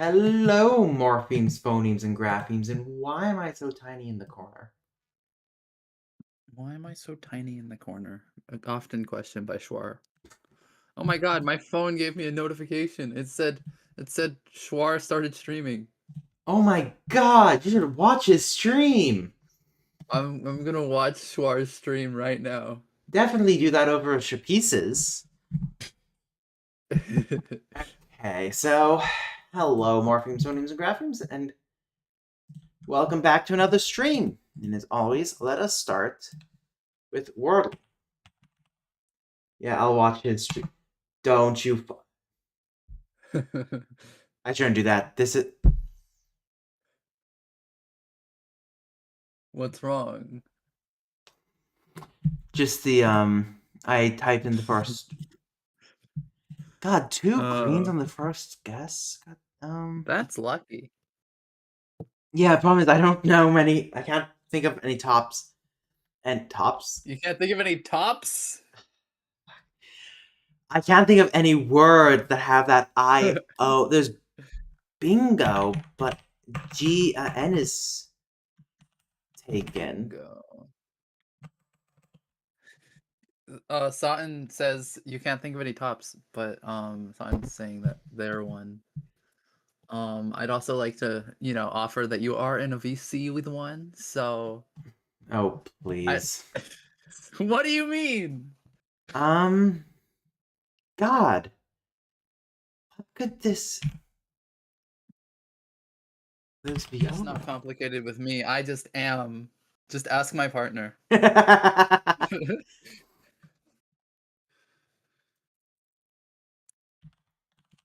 Hello, morphemes, phonemes, and graphemes, and why am I so tiny in the corner? Why am I so tiny in the corner? An often questioned by Schwar. Oh my god, my phone gave me a notification. It said Schwar started streaming. Oh my god, you should watch his stream! I'm gonna watch Schwar's stream right now. Definitely do that over pieces. Okay, so hello, morphemes, phonemes, and graphemes, and welcome back to another stream. And as always, let us start with Wordle. Yeah, I'll watch his stream. Don't you? I shouldn't do that. This is What's wrong? just the I typed in the first. God, two greens Uh, on the first guess. God, that's lucky. yeah, the problem is I don't know many. I can't think of any tops and tops. You can't think of any tops? I can't think of any words that have that I O. There's bingo, but G N is taken. Go. Sutton says you can't think of any tops, but Sutton's saying that they're one. I'd also like to, offer that you are in a VC with one, so Oh I please. what do you mean? Um, God, what could this be It's over? not complicated with me. I just am. Just ask my partner.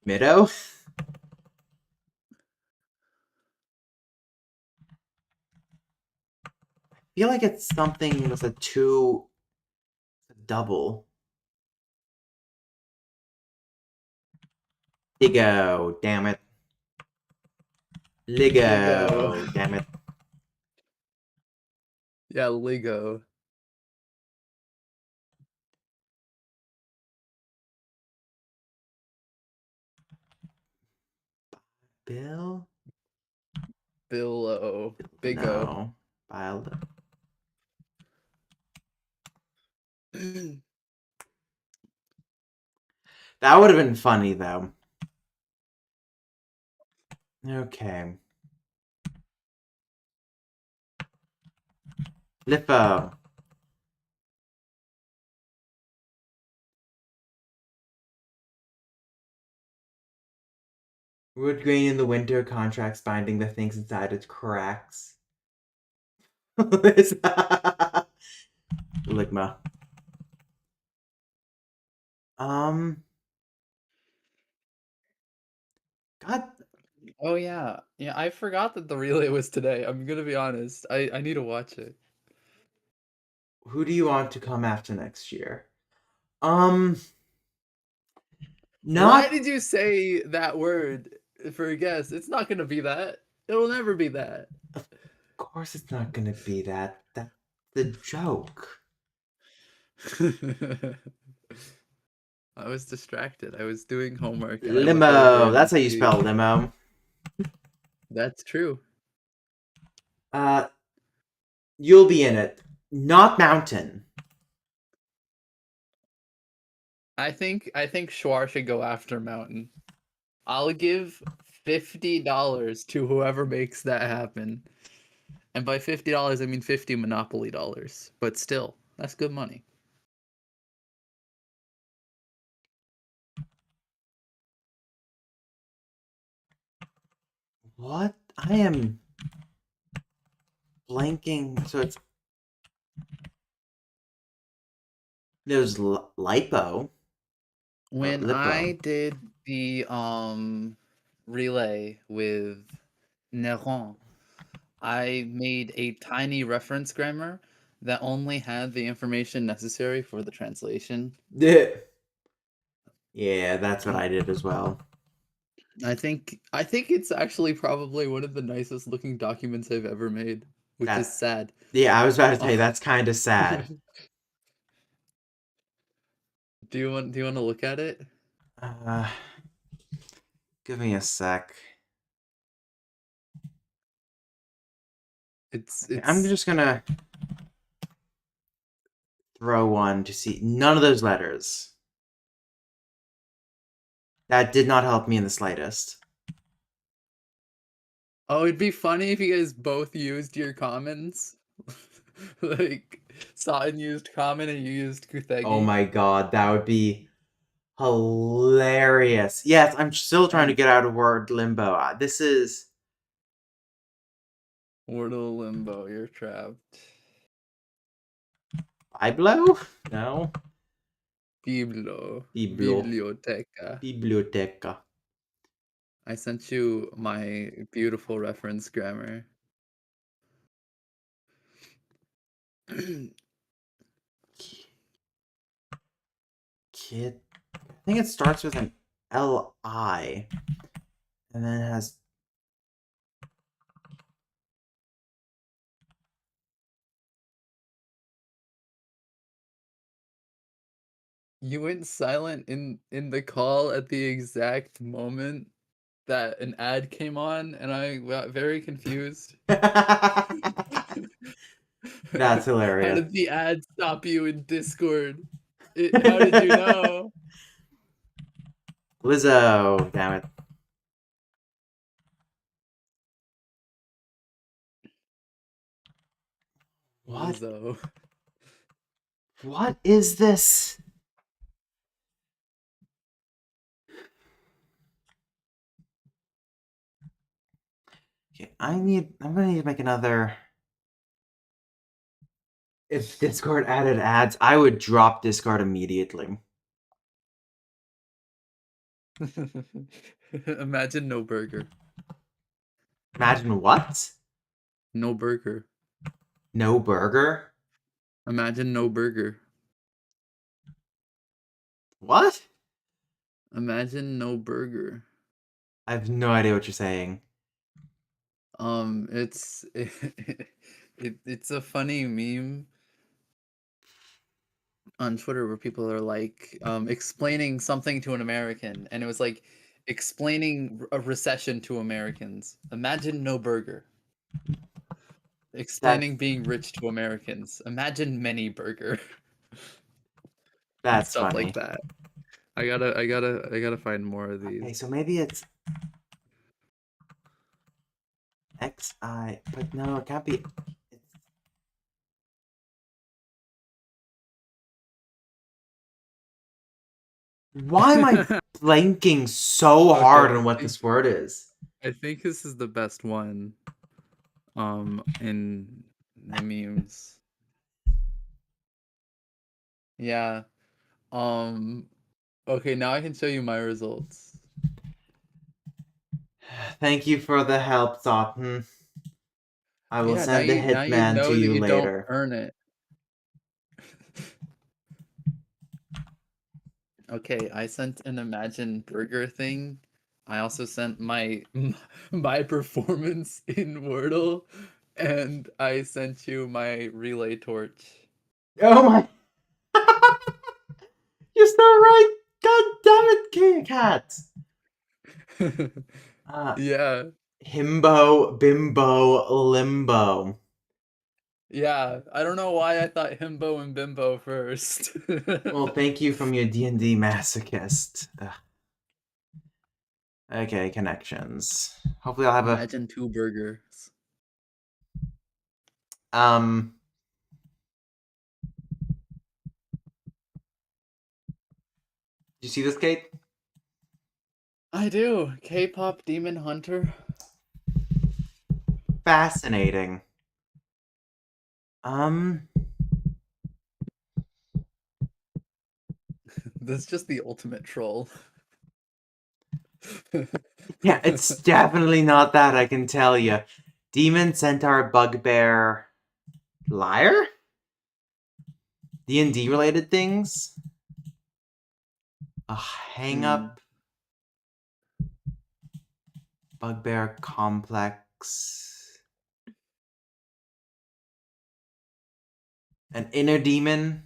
Middo. I feel like it's something with a two double. Ligo, damn it. Ligo. Ligo, damn it. Yeah, Ligo. Bill? Billo. Big O. No. Bildo. That would have been funny, though. Okay. Lippo. Wood grain in the winter, contracts binding the things inside its cracks. Ligma. Um. God, Oh yeah. Yeah, I forgot that the relay was today. I'm gonna be honest. I need to watch it. who do you want to come after next year? Um. Why Not. did you say that word for a guess? It's not gonna be that. It'll never be that. Of course, it's not gonna be that. That's the joke. I was distracted. I was doing homework and I looked over Limo. and I That's how you see spell limo. that's true. Uh, you'll be in it. Not mountain. I think Schwar should go after Mountain. I'll give $50 to whoever makes that happen. And by $50 I mean 50 Monopoly dollars. But still, that's good money. What? I am blanking. So it's there's lipo. When Lipo. I did the relay with Neron, I made a tiny reference grammar that only had the information necessary for the translation. Yeah, that's what I did as well. I think it's actually probably one of the nicest looking documents I've ever made, which is That sad. yeah, I was about to tell you Oh. that's kind of sad. Do you want to look at it? Uh, give me a sec. Okay, I'm It's just gonna throw one to see. None of those letters. That did not help me in the slightest. Oh, it'd be funny if you guys both used your commons. Like Sutton used common and you used Oh Kuthegi. my god, that would be hilarious. Yes, I'm still trying to And get out of word limbo. This is Wordle Limbo, you're trapped. Biblo? No. Biblo. Biblo. Biblioteca. Biblioteca. I sent you my beautiful reference grammar. Kid. I think it starts with an L-I. And then it has. You went silent in the call at the exact moment that an ad came on, and I got very confused. That's How hilarious. did the ad stop you in Discord? How did you know? Lizzo. Damn it. What? Lizzo. What is this? Okay, I'm gonna need to make another. If Discord added ads, I would drop Discord immediately. Imagine no burger. Imagine what? No burger. No burger? Imagine no burger. What? Imagine no burger. I have no idea what you're saying. It's it's a funny meme on Twitter where people are like explaining something to an American, and it was like explaining a recession to Americans. Imagine no burger. That Explaining being rich to Americans. Imagine many burger. that's Stuff like funny. that. I gotta find more of Okay, these. so maybe it's XI, but no, it can't be. Why am I blanking so hard Okay, on what this word is? I think this is the best one. In the memes. Yeah. Um. Okay, now I can show you my results. Thank you for the help, Totten. I will Yeah, now send the you hitman to know that you you don't later. earn it. Okay, I sent an Imagine Burger thing. I also sent my my performance in Wordle, and I sent you my relay torch. Oh my. You're so right! God damn it, King Cat! Uh, Yeah, himbo, bimbo, limbo. yeah. I don't know why I thought himbo and bimbo first. Well, thank you from your D&D masochist. Ugh. Okay, connections. Hopefully I'll have a... Imagine two burgers. Um... Do you see this, Kate? I do. K-pop Demon Hunter. Fascinating. Um... That's just the ultimate troll. Yeah, it's definitely not that, I can tell you. Demon, Centaur, Bugbear... Liar? D&D related things? A Hmm. hang-up? Bugbear complex? An inner demon?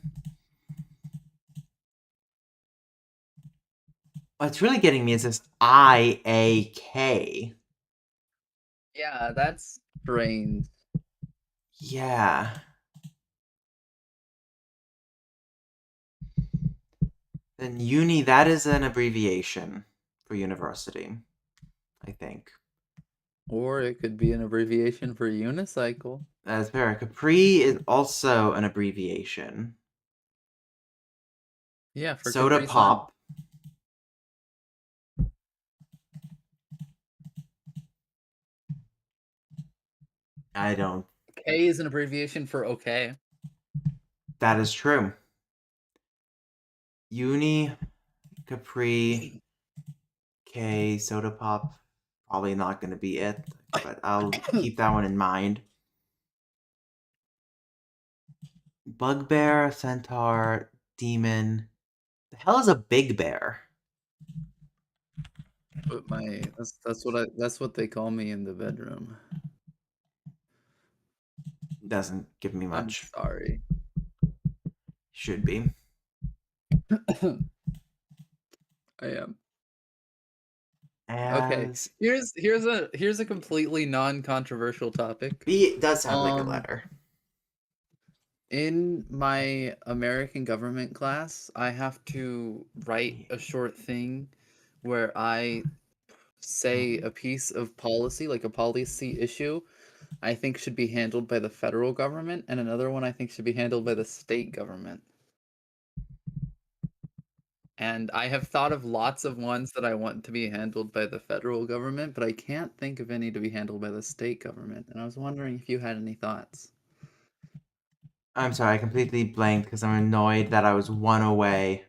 What's really getting me is this IAK. Yeah, that's strange. Yeah. Then uni, that is an abbreviation for university, I think. Or it could be an abbreviation for unicycle. That's fair. Capri is also an abbreviation. Yeah, for Soda Capri Sun. pop. I don't. K is an abbreviation for okay. That is true. Uni, Capri, K, soda pop. Probably not going to be it, but I'll keep that one in mind. Bugbear, centaur, demon. The hell is a big bear? But that's what they call me in the bedroom. Doesn't give me I'm much. sorry. Should be. I am. Okay. As Here's a completely non-controversial topic. B does sound like a Um letter. in my American government class, I have to write a short thing where I say a piece of policy, like a policy issue, I think should be handled by the federal government, and another one I think should be handled by the state government. And I have thought of lots of ones that I want to be handled by the federal government, but I can't think of any to be handled by the state government. And I was wondering if you had any thoughts. I'm sorry, I completely blanked because I'm annoyed that I was one away.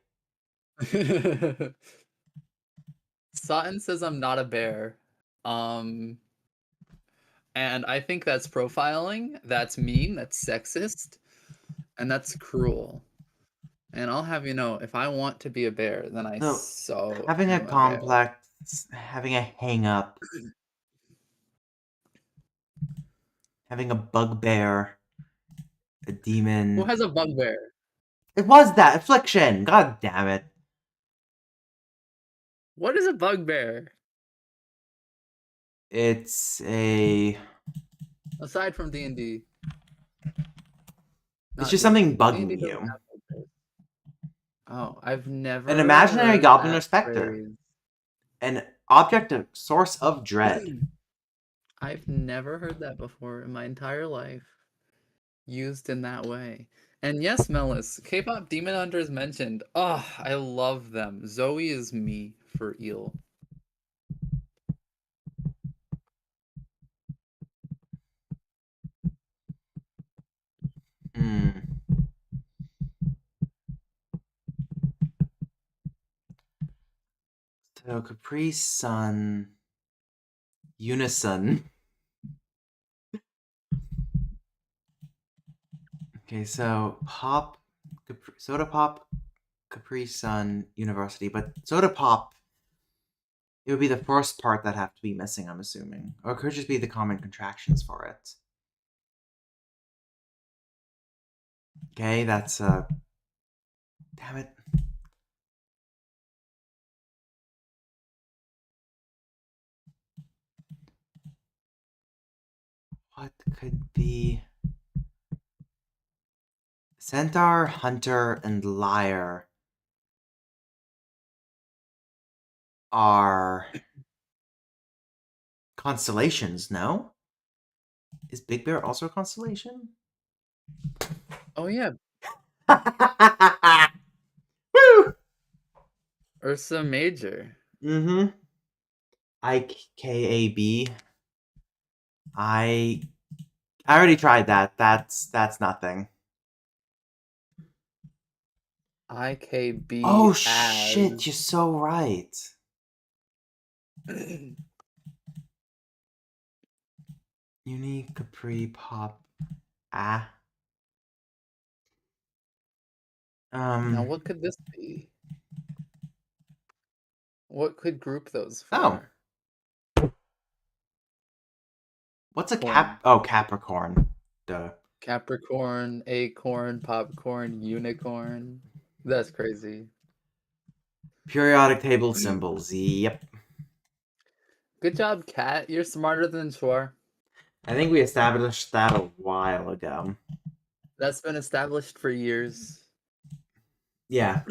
Sutton says I'm not a bear. Um, and I think that's profiling, that's mean, that's sexist, and that's cruel. And I'll have you know, if I want to be a bear, then I So, so having a am a bear. complex, having a hang up, having a bugbear, a Who demon. has a bugbear? It was that affliction. God damn it. What is a bugbear? It's a. Aside from D&D. It's Not just something D&D. D&D bugging doesn't you. have bugbears. Oh, I've An never imaginary heard goblin or that specter. phrase. An object of source of dread. I've never heard that before in my entire life, used in that way. And yes, Melis, K-pop Demon Hunters mentioned. Oh, I love them. Zoe is me for eel. Hmm. So Capri Sun. Unison. Okay, so pop, soda pop, Capri Sun, University, but soda pop. It would be the first part that have to be missing, I'm assuming, or it could just be the common contractions for it. Okay, that's damn it. What could be centaur, hunter, and liar are constellations? No, is Big Bear also a constellation? Oh yeah, Woo! Ursa Major. Mm-hmm. IKAB. I I already tried that. That's nothing. IKB Oh as. shit, you're so right. Uni Capri Pop. Ah. Now, Um. what could this be? What could group those Oh, for? what's a Corn. cap? Oh, Capricorn. Duh. Capricorn, acorn, popcorn, unicorn. That's crazy. Periodic table symbols. Yep. Good job, Cat. You're smarter than Shwar. I think we established that a while ago. That's been established for years. Yeah,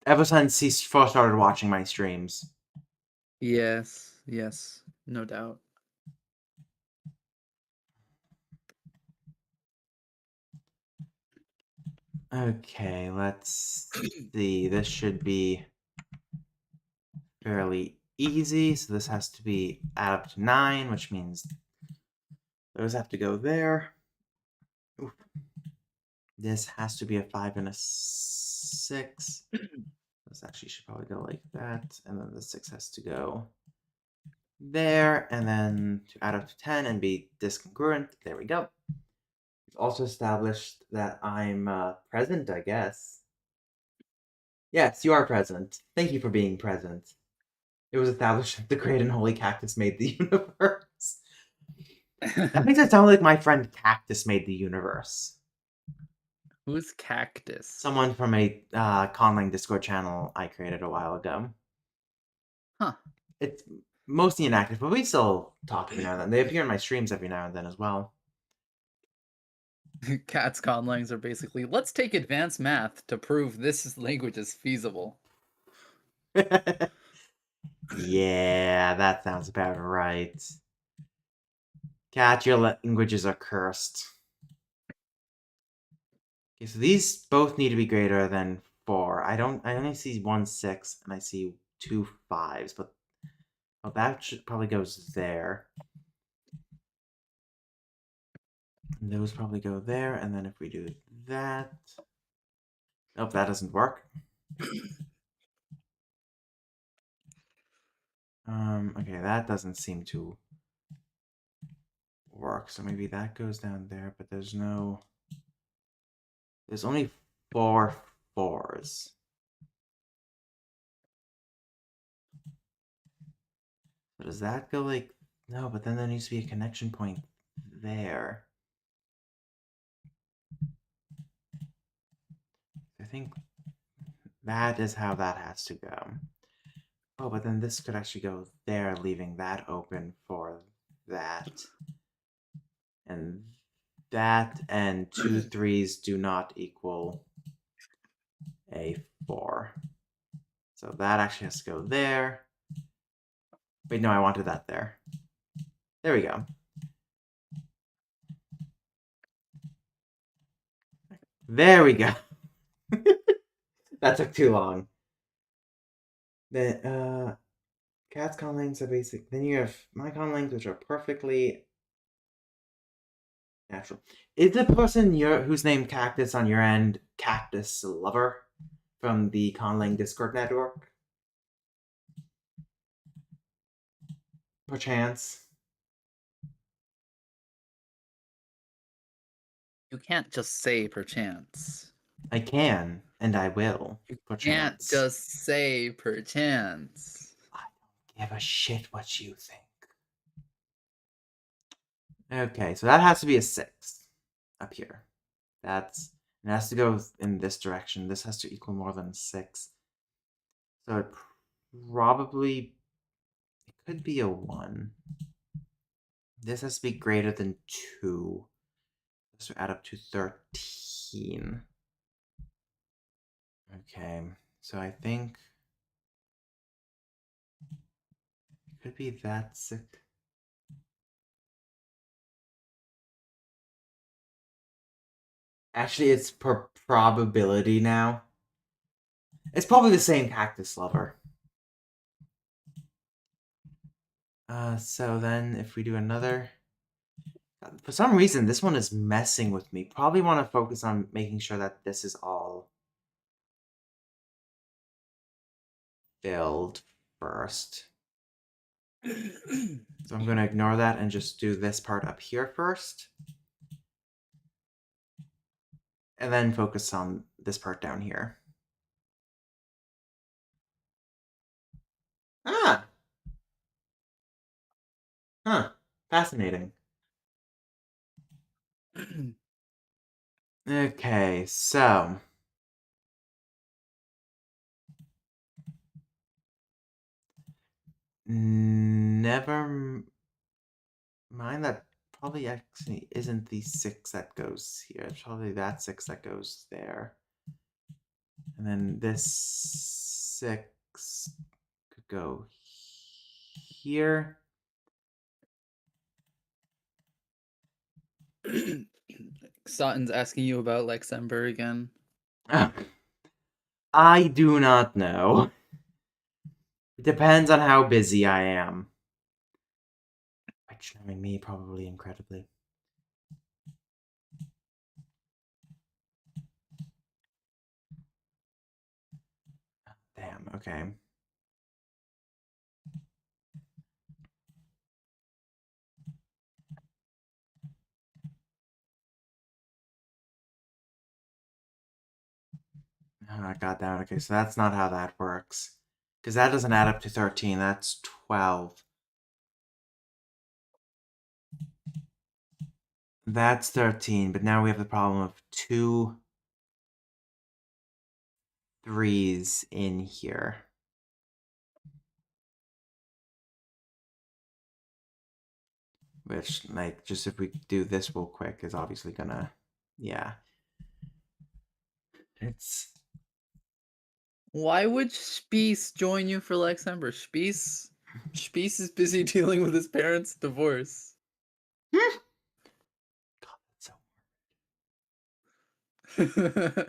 ever since he first started watching my streams. Yes, yes, no doubt. Okay, let's see. This should be fairly easy. So this has to be add up to 9, which means those have to go there. Oof. This has to be a 5 and a 6. This actually should probably go like that. And then the 6 has to go there. And then to add up to 10 and be discongruent. There we go. We've also established that I'm present, I guess. Yes, you are present. Thank you for being present. It was established that the great and holy cactus made the universe. That makes it sound like my friend Cactus made the universe. Who's Cactus? Someone from a Conlang Discord channel I created a while ago. Huh. It's mostly inactive, but we still talk every now and then. They appear in my streams every now and then as well. Cat's conlangs are basically, let's take advanced math to prove this language is feasible. Yeah, that sounds about right. Cat, your languages are cursed. Okay, so these both need to be greater than 4. I only see 1 6 and I see 2 5s, but that should probably goes there. And those probably go there, and then if we do that, nope, that doesn't work. Okay, that doesn't seem to work. So maybe that goes down there, but there's only 4 4s. So does that go like, no, but then there needs to be a connection point there. I think that is how that has to go. Oh, but then this could actually go there, leaving that open for that. And that and 2 3s do not equal a 4. So that actually has to go there. Wait, no, I wanted that there. There we go. There we go. That took too long. Then, Cat's conlangs are basic. Then you have my conlangs, which are perfectly natural. Is the person who's named Cactus on your end Cactus Lover from the Conlang Discord network? Perchance. You can't just say perchance. I can, and I will. You can't Perchance. just say perchance. I don't give a shit what you think. Okay, so that has to be a 6 up here. It has to go in this direction. This has to equal more than 6. So it could be a 1. This has to be greater than 2. This will add up to 13. Okay, so I think it could be that 6. Actually, it's per probability now. It's probably the same Cactus Lover. So then if we do another... For some reason, this one is messing with me. Probably want to focus on making sure that this is all filled first. So I'm going to ignore that and just do this part up here first. And then focus on this part down here. Ah! Huh. Fascinating. Okay, so... Never mind that probably actually isn't the 6 that goes here. It's probably that 6 that goes there. And then this 6 could go here. Sutton's asking you about Luxembourg again. I do not know. It depends on how busy I am. Which, knowing me, probably incredibly. Damn, okay. God damn it. Okay, so that's not how that works. Because that doesn't add up to 13, that's 12. That's 13, but now we have the problem of 2 3s in here. Which, like, just if we do this real quick is obviously gonna... Yeah. It's... Why would Spies join you for Luxembourg? Spies is busy dealing with his parents' divorce. God, that's so...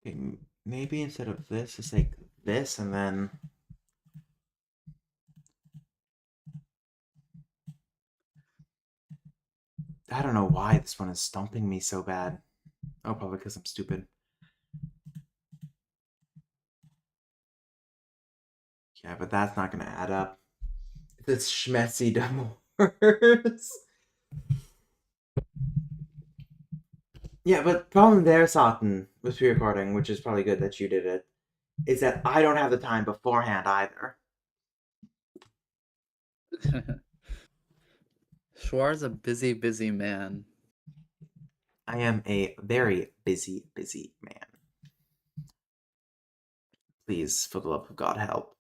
Okay, maybe instead of this, it's like this, and then... I don't know why this one is stumping me so bad. Oh, probably because I'm stupid. Yeah, but that's not gonna add up. It's schmessy divorce. Yeah, but problem there, Satan, with pre-recording, which is probably good that you did it, is that I don't have the time beforehand either. Schwar's a busy, busy man. I am a very busy, busy man. Please, for the love of God, help.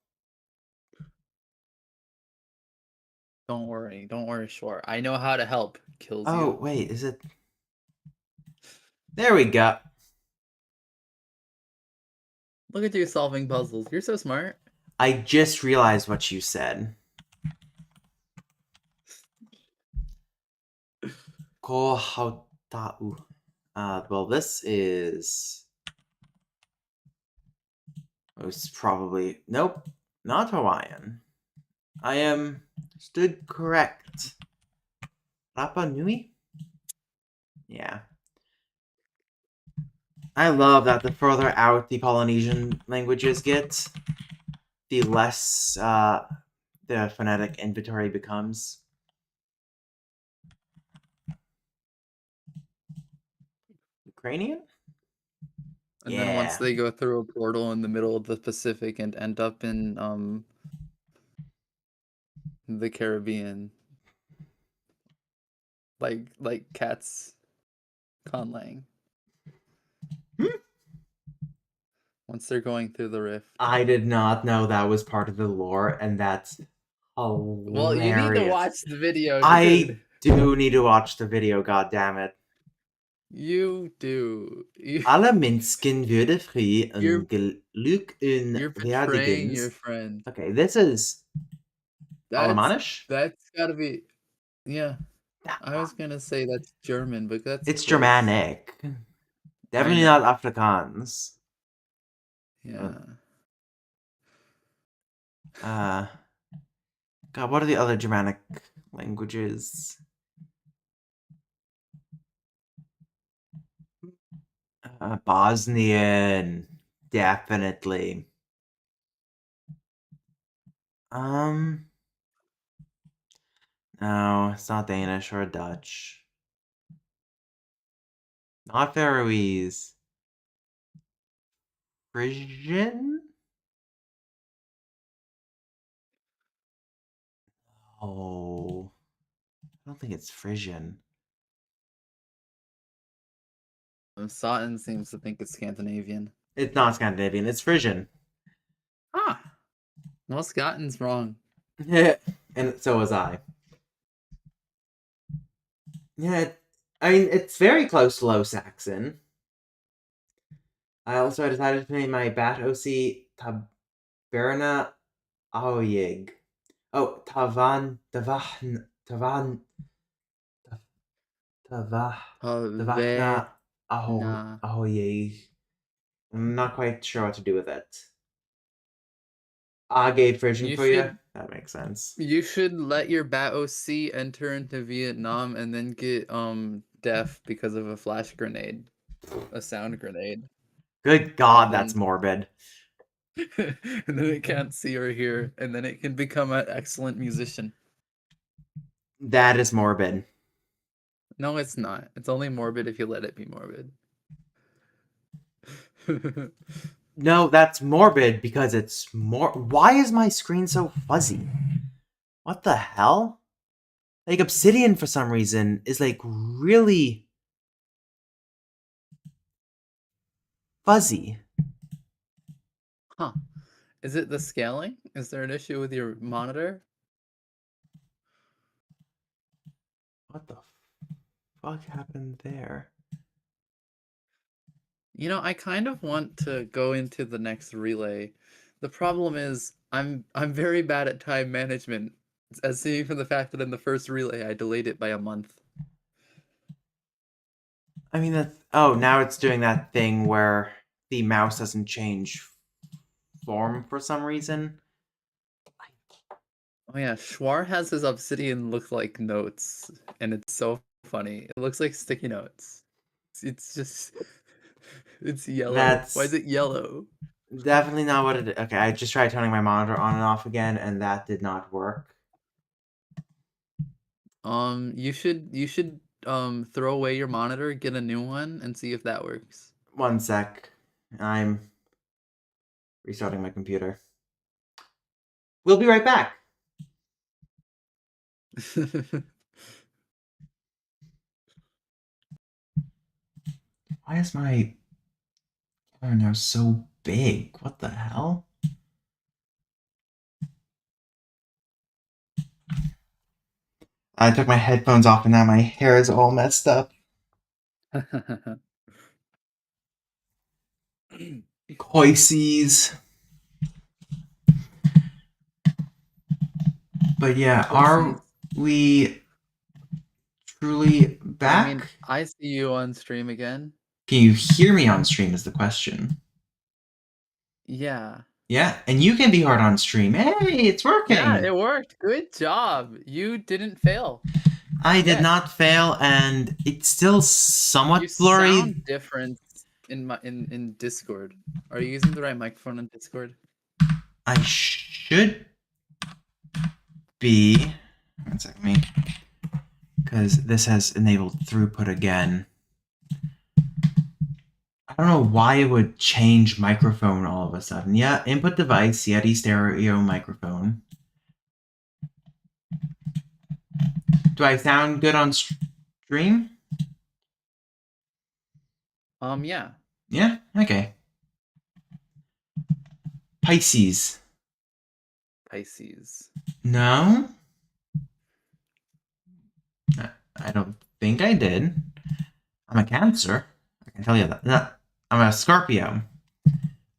Don't worry, Schwar. I know how to help. Kills Oh, you. wait, is it... There we go. Look at you solving puzzles. You're so smart. I just realized what you said. Kohautau. Well, this is... It's probably... Nope, not Hawaiian. I am stood correct. Rapa Nui? Yeah. I love that the further out the Polynesian languages get, the less the phonetic inventory becomes. Ukrainian? And then once Yeah. they go through a portal in the middle of the Pacific and end up in the Caribbean, like cats conlang. Hmm? Once they're going through the rift. I did not know that was part of the lore, and that's Well, you need to hilarious. watch the video, I dude. do need to watch the video, God damn it. You do. Alle Menschen würde free You're und Glück und you're betraying your Verdienst. friend. Okay, this is Alemannisch? That's gotta be, yeah. I Ah, was gonna say that's German, but that's it's close. Germanic. I Definitely not know. Afrikaans. Yeah. Uh, God, what are the other Germanic languages? Bosnian, definitely. Um, no, it's not Danish or Dutch. Not Faroese. Frisian? Oh, I don't think it's Frisian. Sutton seems to think it's Scandinavian. It's not Scandinavian. It's Frisian. Ah, well, Scotland's wrong. Yeah, and so was I. Yeah, I mean it's very close to Low Saxon. I also decided to name my bat OC Taberna Aoyig. Oh, Tavan, Tavah, Taverna. Tavachna Ahoyig. I'm not quite sure what to do with it. I gave Frisian You for you. should That makes sense. you should let your Bat OC enter into Vietnam and then get deaf because of a flash grenade, a sound grenade, Good and God, that's then morbid. and then it can't see or hear, and then it can become an excellent musician. That is morbid. No, it's not. It's only morbid if you let it be morbid. No, that's morbid because it's more. Why is my screen so fuzzy? What the hell? Like Obsidian for some reason is like really fuzzy. Huh. Is it the scaling? Is there an issue with your monitor? What the fuck happened there? You know, I kind of want to go into the next relay. The problem is I'm very bad at time management, as seen from the fact that in the first relay I delayed it by a month. I mean, that's. Oh, now it's doing that thing where the mouse doesn't change form for some reason. Oh yeah, Schwar has his obsidian look like notes, and it's so funny. It looks like sticky notes. It's just it's yellow. Why is That's it yellow? definitely not what it is. Okay, I just tried turning my monitor on and off again, and that did not work. You should throw away your monitor, get a new one, and see if that works. One sec. I'm restarting my computer. We'll be right back. Why is my camera now so big? What the hell? I took my headphones off and now my hair is all messed up. Coices. But yeah, are Voices. we truly I mean, back? I see you on stream again. Can you hear me on stream is the question. Yeah. Yeah, and you can be heard on stream. Hey, it's Yeah, working. it worked. Good job. You didn't fail. I did Yet. not fail, and it's still You somewhat blurry. sound different in Discord. Are you using the right microphone in Discord? I should be. One second, me. Because this has enabled throughput again. I don't know why it would change microphone all of a sudden. Yeah, input device, Yeti stereo microphone. Do I sound good on stream? Yeah. Yeah? Okay. Pisces. Pisces. No? I don't think I did. I'm a Cancer. I can tell you that. No, I'm a Scorpio,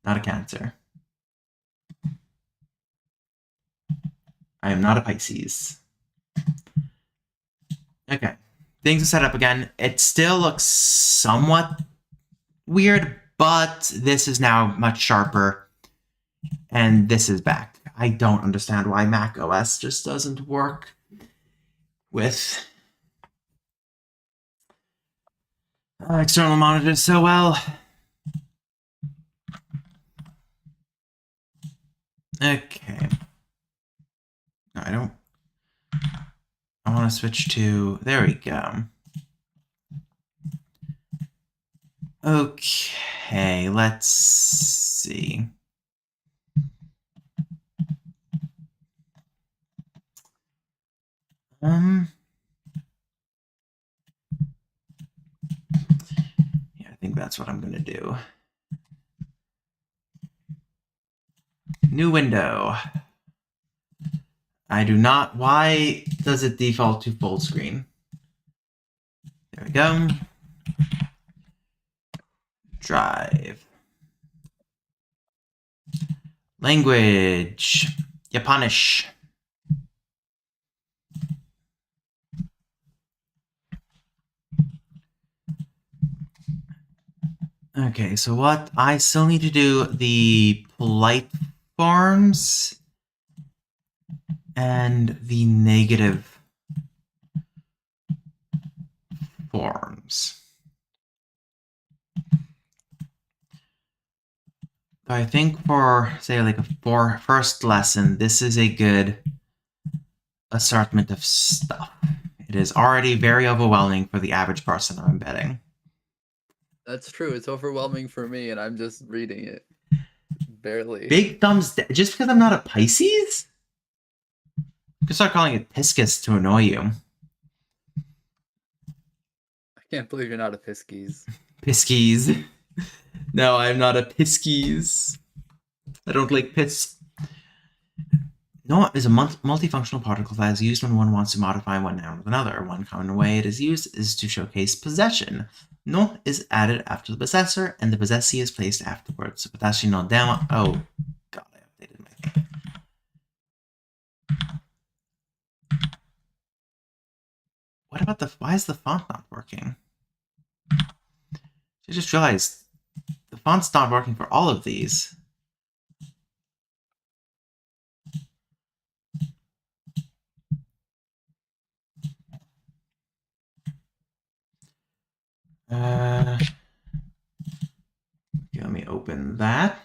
not a Cancer. I am not a Pisces. Okay. Things are set up again. It still looks somewhat weird, but this is now much sharper. And this is back. I don't understand why Mac OS just doesn't work with external monitors so well. Okay. No, I don't. I want to switch to. There we go. Okay, let's see. Yeah, I think that's what I'm gonna do. New window. I do not. Why does it default to full screen? There we go. Drive. Language. Japanish. Okay, so what? I still need to do the polite forms and the negative forms. I think for, say, like a first lesson, this is a good assortment of stuff. It is already very overwhelming for the average person, I'm betting. That's true. It's overwhelming for me, and I'm just reading it. Barely. Big thumbs down. Just because I'm not a Pisces? You can start calling it Piscus to annoy you. I can't believe you're not a Pisces. Piskies. No, I'm not a Piskies. I don't like piss. Not is a multifunctional particle that is used when one wants to modify one noun with another. One common way it is used is to showcase possession. No is added after the possessor, and the possessee is placed afterwards. So potashi no dema. Oh, God, I updated my thing. What about the? Why is the font not working? I just realized the font's not working for all of these. Okay, let me open that.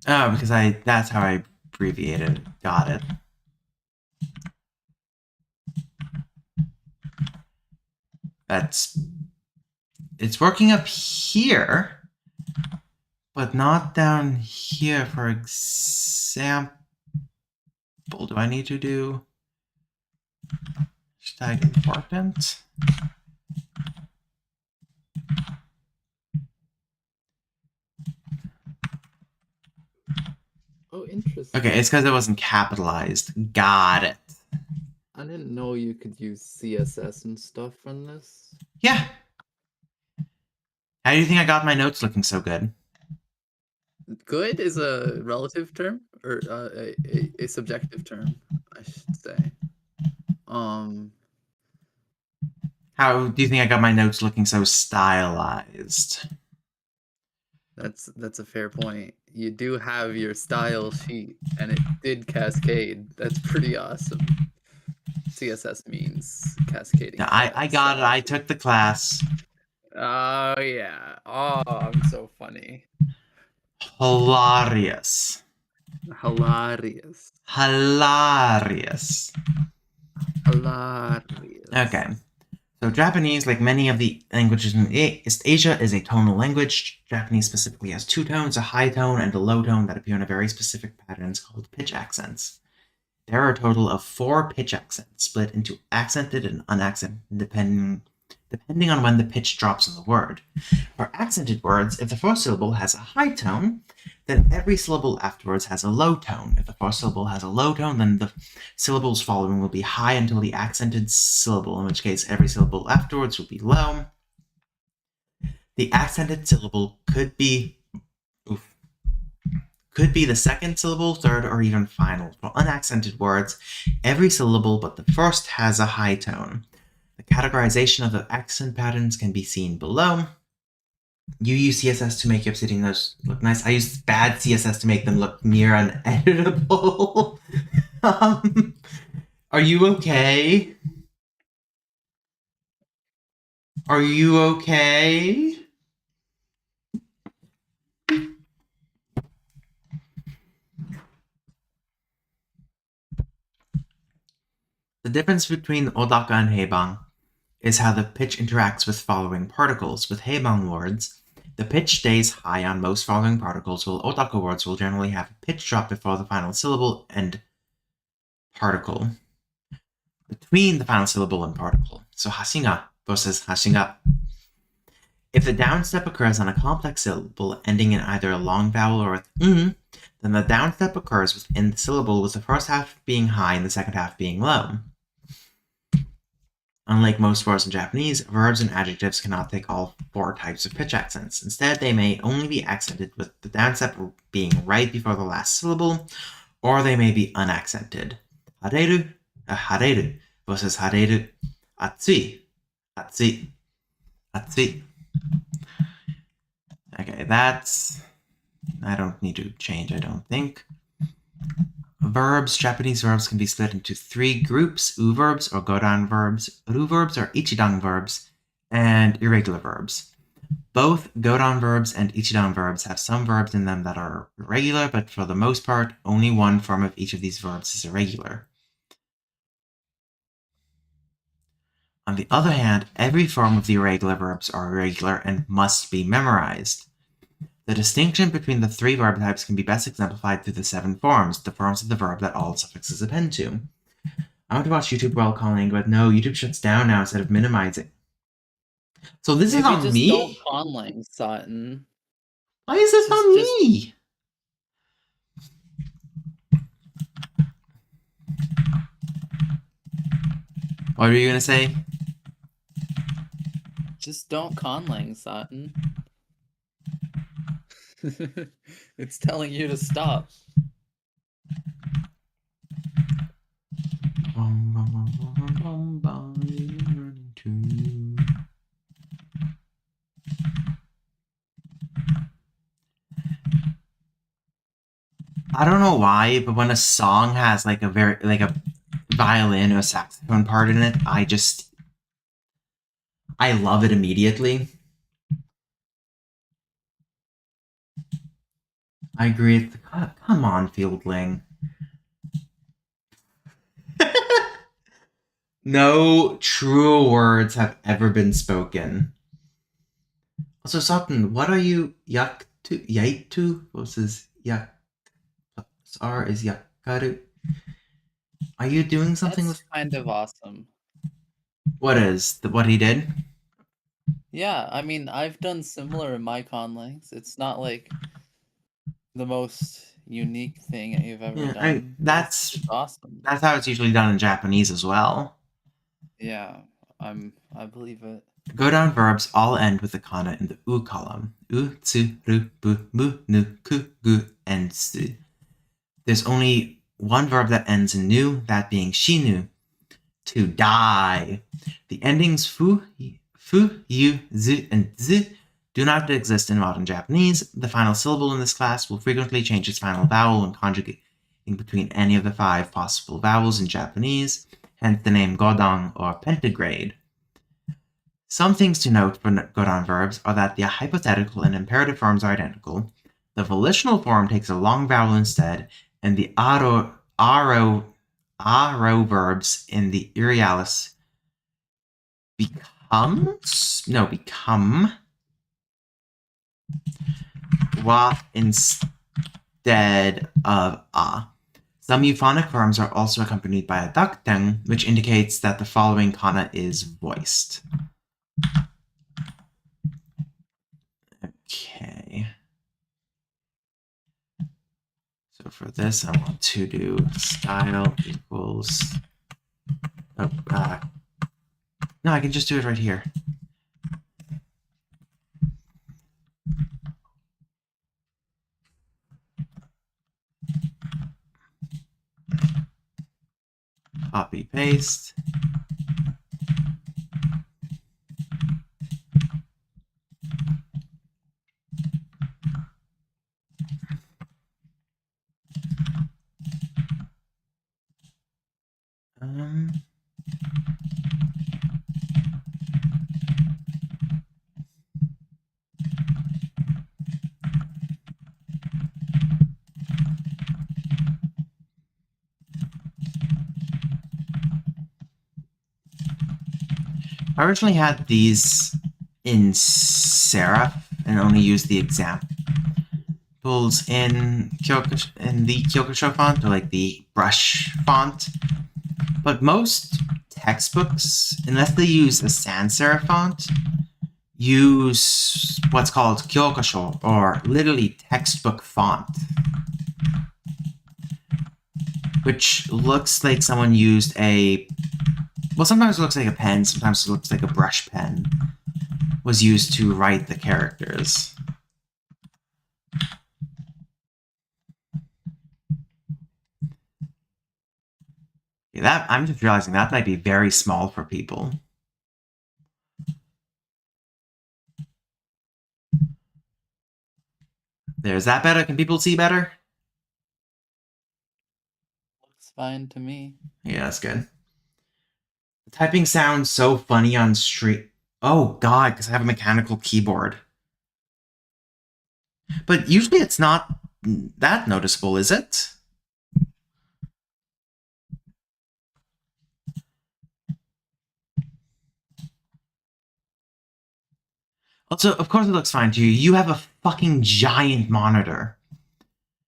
Oh, because that's how I abbreviated. Got it. It's working up here, but not down here. For example, do I need to do hashtag important? Oh, interesting. Okay, it's because it wasn't capitalized. Got it. I didn't know you could use CSS and stuff from this. Yeah. How do you think I got my notes looking so good? Good is a relative term, or a subjective term, I should say. How do you think I got my notes looking so stylized? That's a fair point. You do have your style sheet, and it did cascade. That's pretty awesome. CSS means cascading Yeah, I got it. I took the class. Oh yeah. Oh, I'm so funny. Hilarious. Hilarious. Hilarious. Hilarious. Okay. So Japanese, like many of the languages in East Asia, is a tonal language. Japanese specifically has two tones, a high tone and a low tone that appear in a very specific patterns called pitch accents. There are a total of 4 pitch accents, split into accented and unaccented, depending on when the pitch drops in the word. For accented words, if the first syllable has a high tone, then every syllable afterwards has a low tone. If the first syllable has a low tone, then the syllables following will be high until the accented syllable, in which case every syllable afterwards will be low. The accented syllable could be the second syllable, third, or even final. For unaccented words, every syllable but the first has a high tone. The categorization of the accent patterns can be seen below. You use CSS to make your obsidian notes look nice. I use bad CSS to make them look near uneditable. Are you okay? Are you okay? The difference between Odaka and Heibang is how the pitch interacts with following particles. With Heibang words, The pitch stays high on most following particles, while otaka words will generally have a pitch drop before the final syllable and particle. Between the final syllable and particle. So hasinga versus hashinga. If the downstep occurs on a complex syllable ending in either a long vowel or with then the downstep occurs within the syllable, with the first half being high and the second half being low. Unlike most words in Japanese, verbs and adjectives cannot take all 4 types of pitch accents. Instead, they may only be accented with the downstep being right before the last syllable, or they may be unaccented. Hareru versus hareru. Atsui, atsui, atsui. Okay, I don't need to change, I don't think. Verbs. Japanese verbs can be split into 3 groups: u verbs or godan verbs, ru verbs or ichidan verbs, and irregular verbs. Both godan verbs and ichidan verbs have some verbs in them that are irregular, but for the most part, only one form of each of these verbs is irregular. On the other hand, every form of the irregular verbs are irregular and must be memorized. The distinction between the 3 verb types can be best exemplified through the 7 forms, the forms of the verb that all suffixes append to. I want to watch YouTube while calling, but no, YouTube shuts down now instead of minimizing. So this is on me? Don't conlang, Sutton. Why is this on me? What were you gonna say? Just don't conlang, Sutton. It's telling you to stop. I don't know why, but when a song has like a violin or saxophone part in it, I love it immediately. I agree. Come on, Fieldling. No truer words have ever been spoken. Also, Sutton, what are you yaitu versus yak? R is yakaru. Are you doing something That's kind of awesome. What is what he did? Yeah, I mean, I've done similar in my conlangs. It's not like the most unique thing that you've ever done. That's it's awesome. That's how it's usually done in Japanese as well. Yeah, I believe it. Godan verbs all end with the kana in the u column. U, tsu, ru, bu, mu, nu, ku, gu, and su. There's only one verb that ends in nu, that being shinu, to die. The endings fu, yu, zu, and zu do not exist in modern Japanese. The final syllable in this class will frequently change its final vowel when conjugating between any of the 5 possible vowels in Japanese, hence the name godan or pentagrade. Some things to note for godan verbs are that the hypothetical and imperative forms are identical. The volitional form takes a long vowel instead, and the aro verbs in the irrealis become wa instead of a. Some euphonic forms are also accompanied by a dakteng, which indicates that the following kana is voiced. Okay. So for this, I want to do style equals. No, I can just do it right here. Copy, paste. I originally had these in serif and only use the examples in the Kyokusho font, or like the brush font. But most textbooks, unless they use a sans serif font, use what's called Kyokusho, or literally textbook font, which looks like someone used a, well, sometimes it looks like a pen, sometimes it looks like a brush pen was used to write the characters. Yeah, that, I'm just realizing that might be very small for people. There's that better? Can people see better? Looks fine to me. Yeah, that's good. The typing sounds so funny on stream. Oh god, because I have a mechanical keyboard. But usually it's not that noticeable, is it? Also, of course it looks fine to you. You have a fucking giant monitor.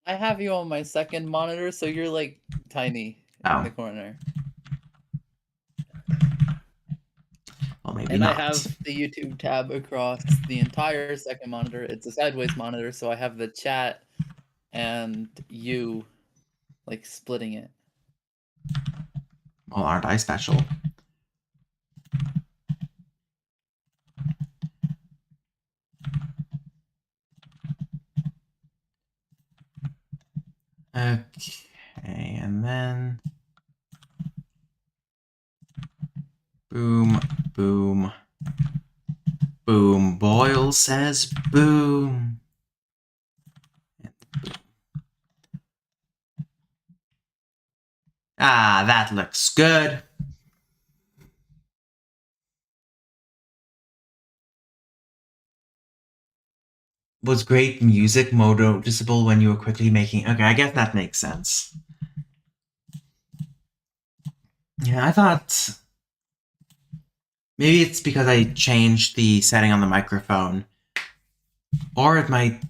I have you on my second monitor, so you're like tiny in Oh, the corner. well, maybe And I not. have the YouTube tab across the entire second monitor. It's a sideways monitor, so I have the chat and you like splitting it. Well, aren't I special? Okay, and then boom, boom, boom. Boyle says boom. Ah, that looks good. Was great music more noticeable when you were quickly making? Okay, I guess that makes sense. Yeah, I thought maybe it's because I changed the setting on the microphone. Or it might.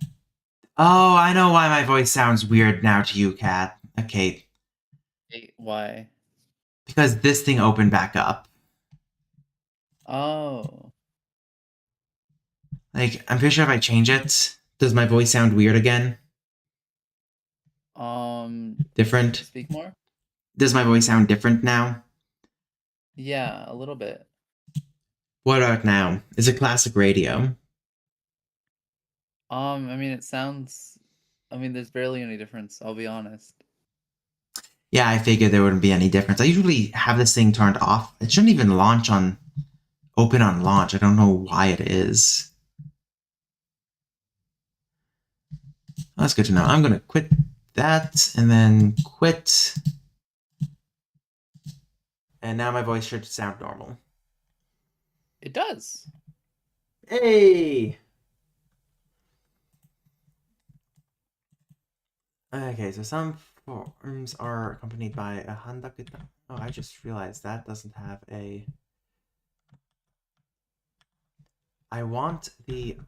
Oh, I know why my voice sounds weird now to you, Kat. Okay, Wait, why? because this thing opened back up. Oh. Like, I'm pretty sure if I change it, does my voice sound weird again? Different? Speak more? Does my voice sound different now? Yeah, a little bit. What about now? Is it classic radio? I mean, it sounds. I mean, there's barely any difference. I'll be honest. Yeah, I figured there wouldn't be any difference. I usually have this thing turned off. It shouldn't even launch on open on launch. I don't know why it is. That's good to know. I'm gonna quit that and then quit. And now my voice should sound normal. It does. Hey! Okay, so some forms are accompanied by a handakuta. Oh, I just realized that doesn't have a. I want the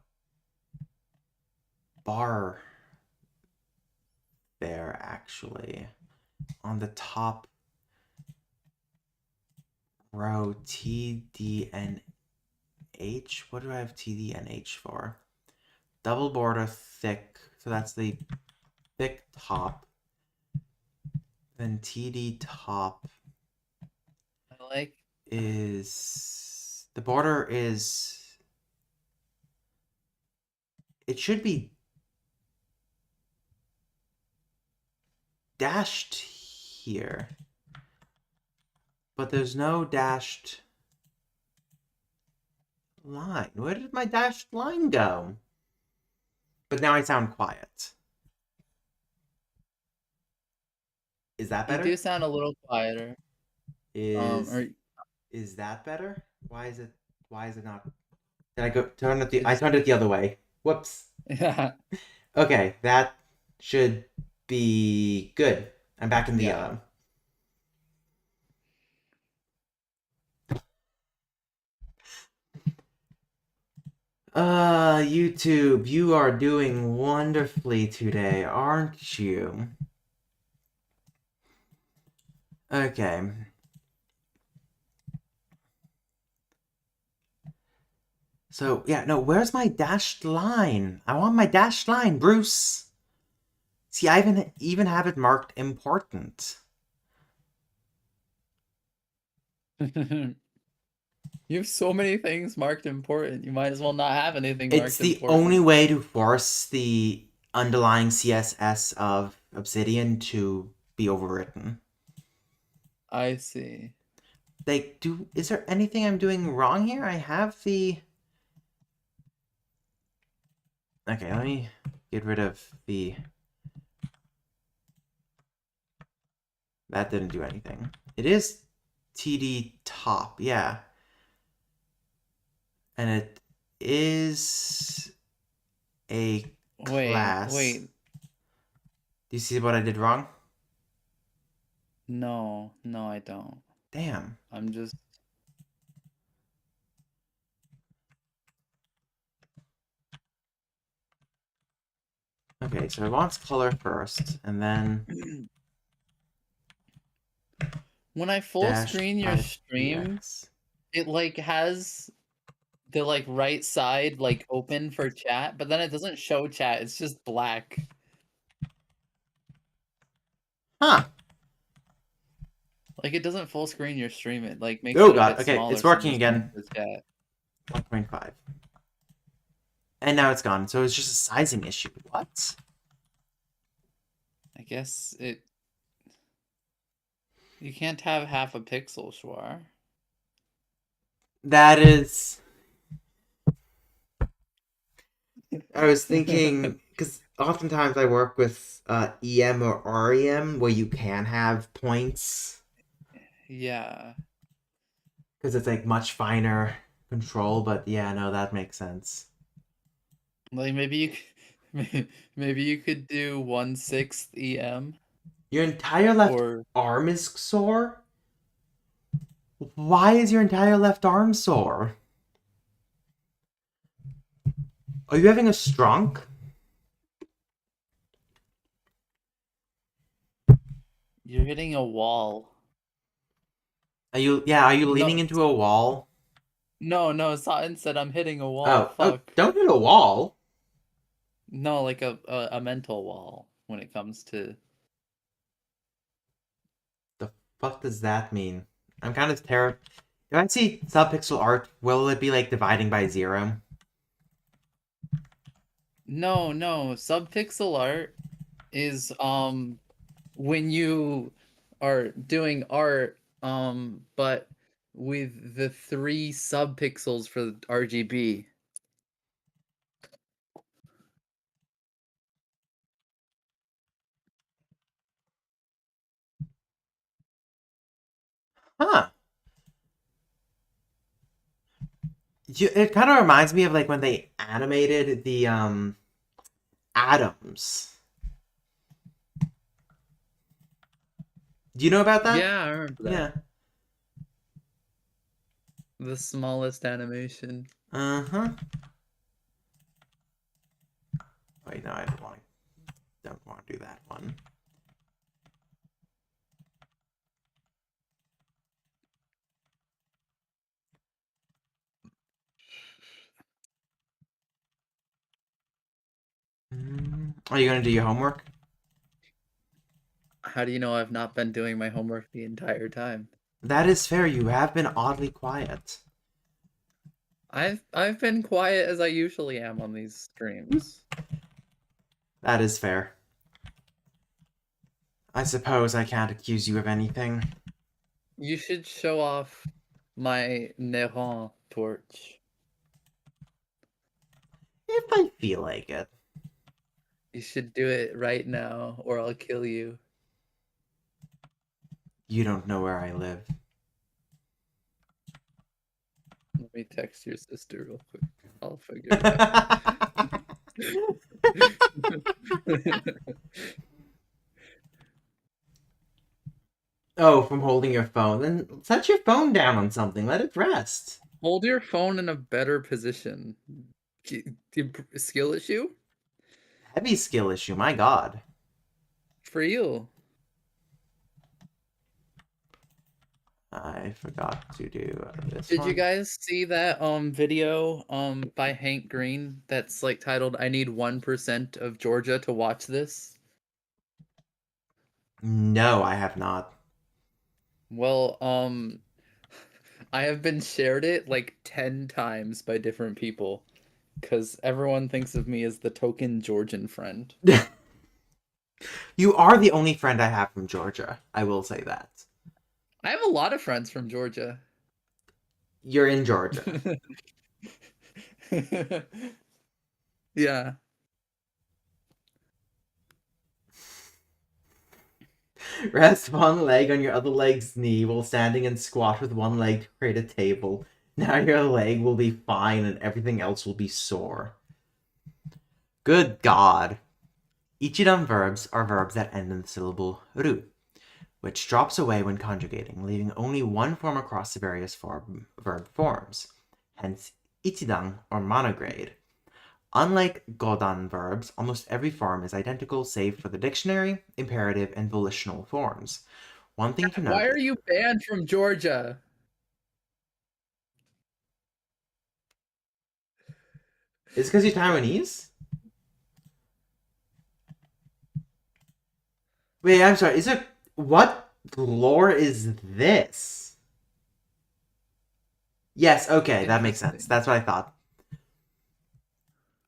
bar there, actually. On the top row, T, D, and H. What do I have T, D, and H for? Double border thick. So that's the thick top. Then TD top I like. is. The border is. It should be dashed here. But there's no dashed line. Where did my dashed line go? But now I sound quiet. Is that You better? do sound a little quieter. Is Or is that better? Why is it not? Did I go turn it I is turned it the other way. Whoops. yeah, Okay, that should be good. I'm back in the yeah. yellow. YouTube, you are doing wonderfully today, aren't you? Okay. So, yeah, no, where's my dashed line? I want my dashed line, Bruce. See, I even have it marked important. You have so many things marked important. You might as well not have anything It's marked the only important. way to force the underlying CSS of Obsidian to be overwritten. I see. Like, is there anything I'm doing wrong here? I have the... Okay, let me get rid of the... That didn't do anything. It is TD top, yeah. And it is a Wait, class. wait. Do you see what I did wrong? No, no, I don't. Damn. I'm just Okay, so it wants color first, and then when I full dash screen your type stream, EX. it like has the like right side like open for chat, but then it doesn't show chat. It's just black. Huh. Like it doesn't full screen your stream. It like makes Oh it a god, bit okay, smaller it's so you working just see again. the chat. 1.5. And now it's gone, so it's just a sizing issue. What? I guess it you can't have half a pixel, Schwar. That is... I was thinking, because oftentimes I work with EM or REM where you can have points Yeah. because it's like much finer control, but yeah, no, that makes sense. Like maybe maybe you could do 1/6 EM Your entire left or arm is sore? Why is your entire left arm sore? Are you having a strunk? you're hitting a wall. Are you leaning No, into a wall? no, Satan said I'm hitting a wall. Oh, Fuck. don't hit a wall. No, like a mental wall when it comes to The fuck does that mean? I'm kind of terrified. If I see subpixel art, will it be like dividing by zero? no, subpixel art is when you are doing art but with the 3 subpixels for the RGB. Huh. It kind of reminds me of like when they animated the atoms. Do you know about that? Yeah, I remember that. Yeah. The smallest animation. Uh-huh. Wait, no, I don't want to do that one. Are you gonna do your homework? How do you know I've not been doing my homework the entire time? That is fair. You have been oddly quiet. I've been quiet as I usually am on these streams. That is fair. I suppose I can't accuse you of anything. You should show off my Neron torch. If I feel like it. You should do it right now or I'll kill you. You don't know where I live. Let me text your sister real quick. I'll figure it out. Oh, from holding your phone. Then set your phone down on something. Let it rest. Hold your phone in a better position. Skill issue Heavy skill issue, my god. for you. I forgot to do this Did you one. guys see that video by Hank Green that's like titled "I need 1% of Georgia to watch this"? No, I have not. Well, I have been shared it like 10 times by different people because everyone thinks of me as the token Georgian friend. You are the only friend I have from Georgia. I will say that. I have a lot of friends from Georgia. You're in Georgia. Yeah. Rest one leg on your other leg's knee while standing and squat with one leg to create a table. Now your leg will be fine and everything else will be sore. Good God. Ichidan verbs are verbs that end in the syllable ru, which drops away when conjugating, leaving only one form across the various verb forms, hence ichidan or monograde. Unlike godan verbs, almost every form is identical save for the dictionary, imperative, and volitional forms. One thing to Why note are you banned from Georgia? is because you're Taiwanese? Wait, I'm sorry, is it. What lore is this? Yes, okay, that makes sense. Interesting. That's what I thought.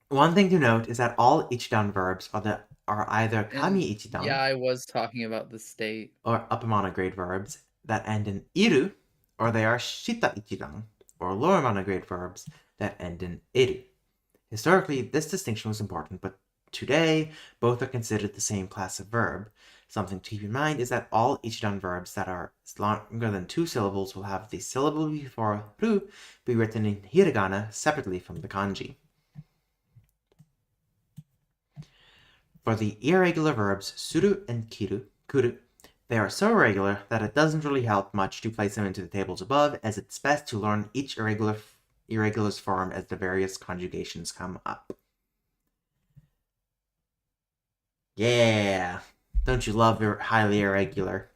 One thing to note is that all ichidan verbs are either And kami yeah, ichidan I was talking about the state. or upper monograde verbs that end in iru, or they are shita ichidan or lower monograde verbs that end in eru. Historically, this distinction was important, but today both are considered the same class of verb. Something to keep in mind is that all ichidan verbs that are longer than 2 syllables will have the syllable before ru be written in hiragana separately from the kanji. For the irregular verbs suru and kuru, they are so irregular that it doesn't really help much to place them into the tables above, as it's best to learn each irregular's form as the various conjugations come up. Yeah! Don't you love highly irregular?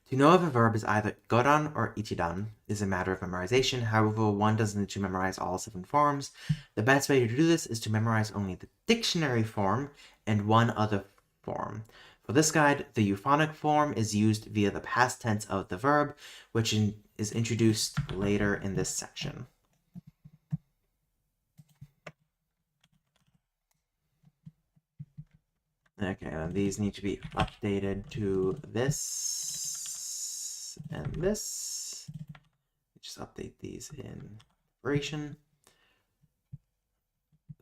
To know if a verb is either godan or ichidan is a matter of memorization. However, one doesn't need to memorize all 7 forms. The best way to do this is to memorize only the dictionary form and one other form. For this guide, the euphonic form is used via the past tense of the verb, which is introduced later in this section. Okay, and these need to be updated to this and this. Just update these in operation.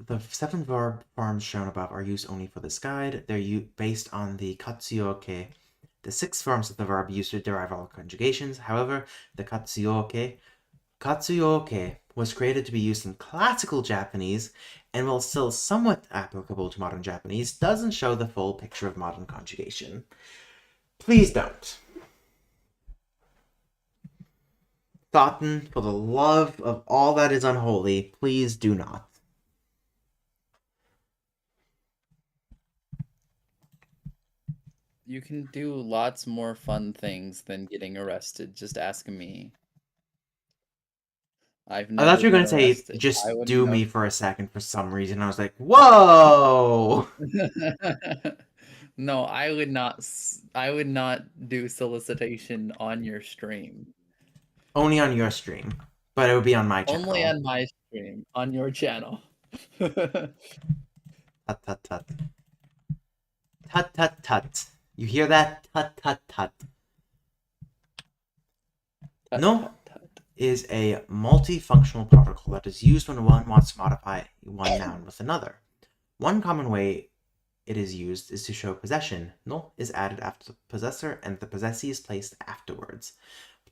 The 7 verb forms shown above are used only for this guide. They're based on the katsuyoke, the 6 forms of the verb used to derive all conjugations. However, the katsuyoke was created to be used in classical Japanese, and while still somewhat applicable to modern Japanese, doesn't show the full picture of modern conjugation. Please don't. Thotten, for the love of all that is unholy, please do not. You can do lots more fun things than getting arrested. Just ask me. I've I thought never you were been gonna say arrested. I just wouldn't do know. me for a second for some reason. I was like, whoa! No, I would not do solicitation on your stream. Only on your stream, but it would be on my Only channel. on my stream, on your channel. Tut tut tut. Tut tut tut. You hear that? Tut tut tut. Tut No tut tut. is a multifunctional particle that is used when one wants to modify one noun with another. One common way it is used is to show possession. No is added after the possessor and the possessee is placed afterwards.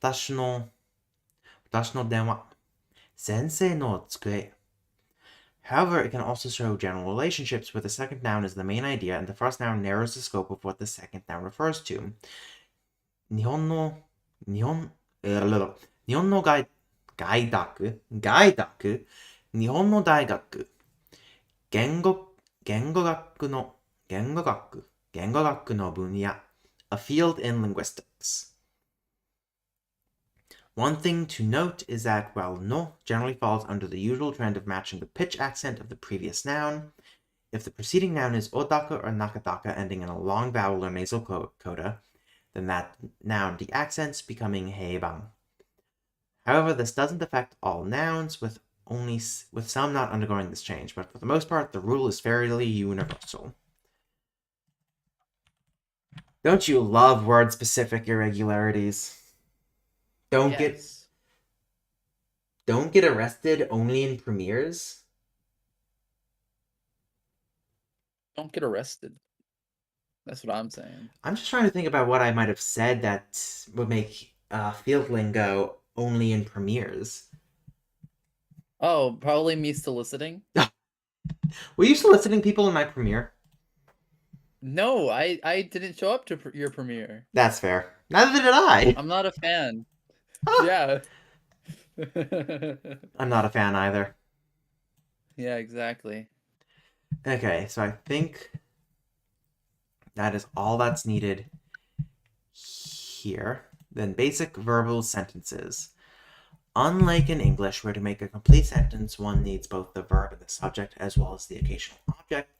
私の電話 sensei no tsukue. However, it can also show general relationships where the second noun is the main idea and the first noun narrows the scope of what the second noun refers to. 日本の外諾日本の大学、言語学の分野, a field in linguistics. One thing to note is that while no generally falls under the usual trend of matching the pitch accent of the previous noun, if the preceding noun is odaka or nakataka ending in a long vowel or nasal coda, then that noun de-accents, becoming heibang. However, this doesn't affect all nouns, with some not undergoing this change, but for the most part, the rule is fairly universal. Don't you love word-specific irregularities? Don't Yes. get arrested only in premieres? Don't get arrested. That's what I'm saying. I'm just trying to think about what I might have said that would make field lingo only in premieres. Oh, probably me soliciting. Were you soliciting people in my premiere? No, I didn't show up to your premiere. That's fair. Neither did I. I'm not a fan. Ah, Yeah. I'm not a fan either. Yeah, exactly. Okay, so I think that is all that's needed here. Then basic verbal sentences. Unlike in English, where to make a complete sentence, one needs both the verb and the subject as well as the occasional object,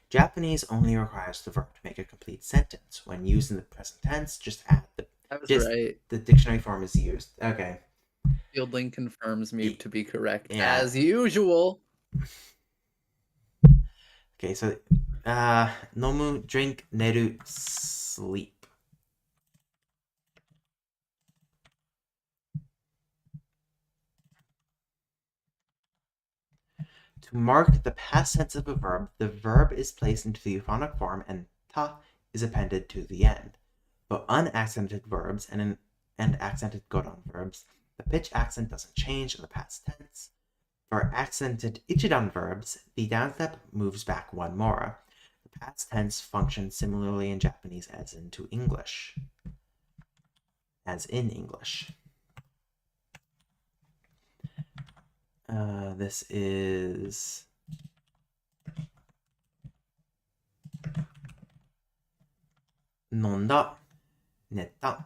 Japanese only requires the verb to make a complete sentence. When used in the present tense, just add I was right. the dictionary form is used. Okay. Fielding confirms me to be correct, Yeah. as usual. Okay, so nomu, drink, neru, sleep. To mark the past tense of a verb, the verb is placed into the euphonic form and ta is appended to the end. For unaccented verbs and accented godan verbs, the pitch accent doesn't change in the past tense. For accented ichidan verbs, the downstep moves back one more. The past tense functions similarly in Japanese as in English. This is nonda, netta.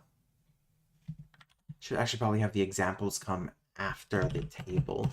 Should actually probably have the examples come after the table.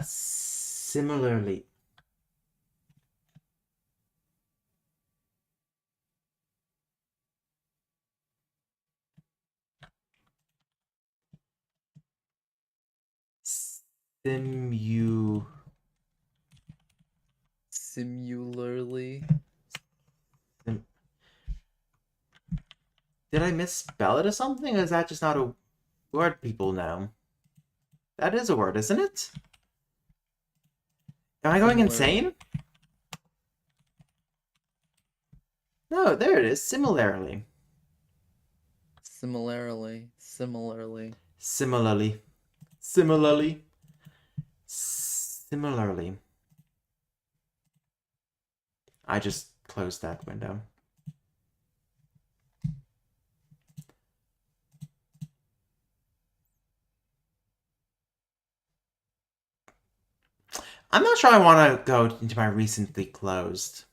Similarly. Similarly. Did I misspell it or something? Or is that just not a word people know? That is a word, isn't it? Am I going insane? No, there it is. Similarly. Similarly. I just closed that window. I'm not sure I want to go into my recently closed.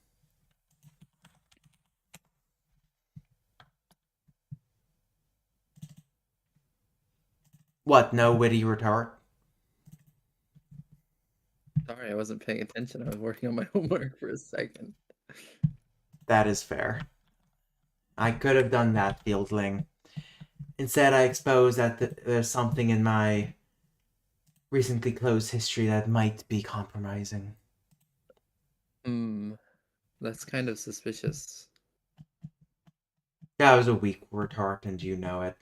What, no witty retort? Sorry, I wasn't paying attention. I was working on my homework for a second. That is fair. I could have done that, Fieldling. Instead, I exposed that there's something in my recently closed history that might be compromising. That's kind of suspicious. That was a weak retort, and you know it.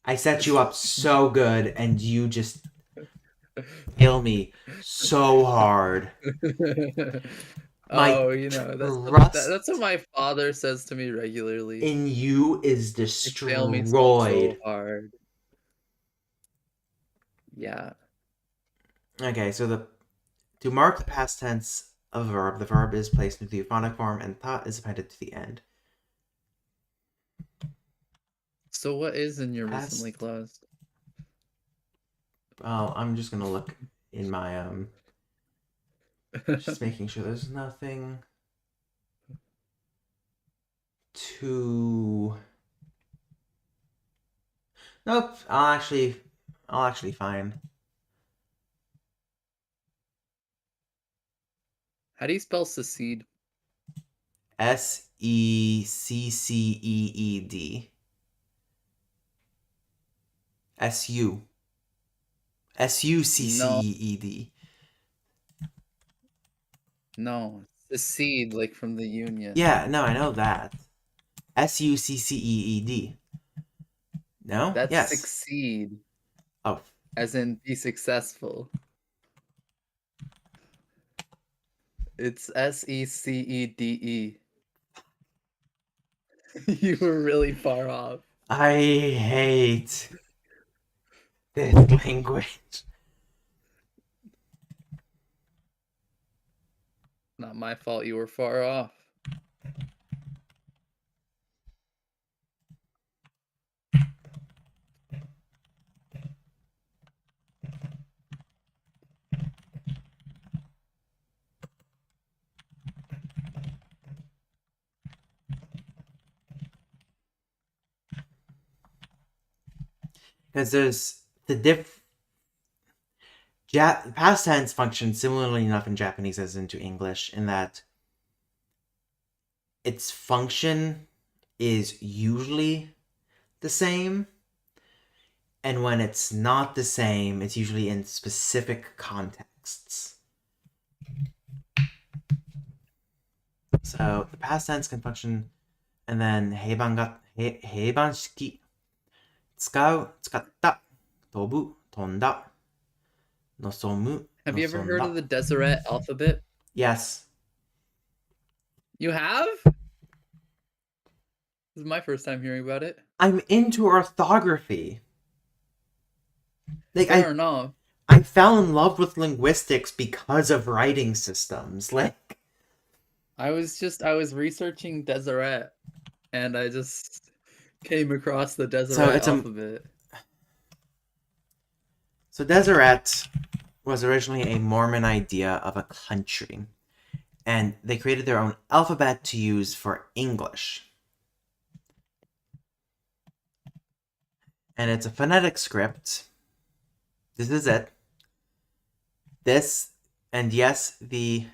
I set you up so good, and you just kill me so hard. My Oh, that's what trust my father says to me regularly. in you is You fail me so destroyed. hard. Yeah. Okay, so to mark the past tense of a verb, the verb is placed into the euphonic form, and ta is appended to the end. So what is in your recently Past. closed? Oh, I'm just gonna look in my just making sure there's nothing too. Nope. I'll actually find How do you spell secede? Secceed. No, Succeed. no. Secede, like from the union. Yeah, no, I know that. Succeed. No? That's Yes. succeed, Oh, as in be successful. It's Secede. You were really far off. I hate this language. Not my fault you were far off. Because there's the past tense functions similarly enough in Japanese as into English in that its function is usually the same, and when it's not the same, it's usually in specific contexts. So the past tense can function, and then 平板式使った飛んだ望む Have you ever heard of 望んだ the Deseret alphabet? Yes. You have? This is my first time hearing about it. I'm into orthography. Like Fair enough. I fell in love with linguistics because of writing systems. Like I was researching Deseret and I just came across the so Deseret it's a alphabet. so Deseret was originally a Mormon idea of a country, and they created their own alphabet to use for English. And it's a phonetic script. This is it. This, and yes, the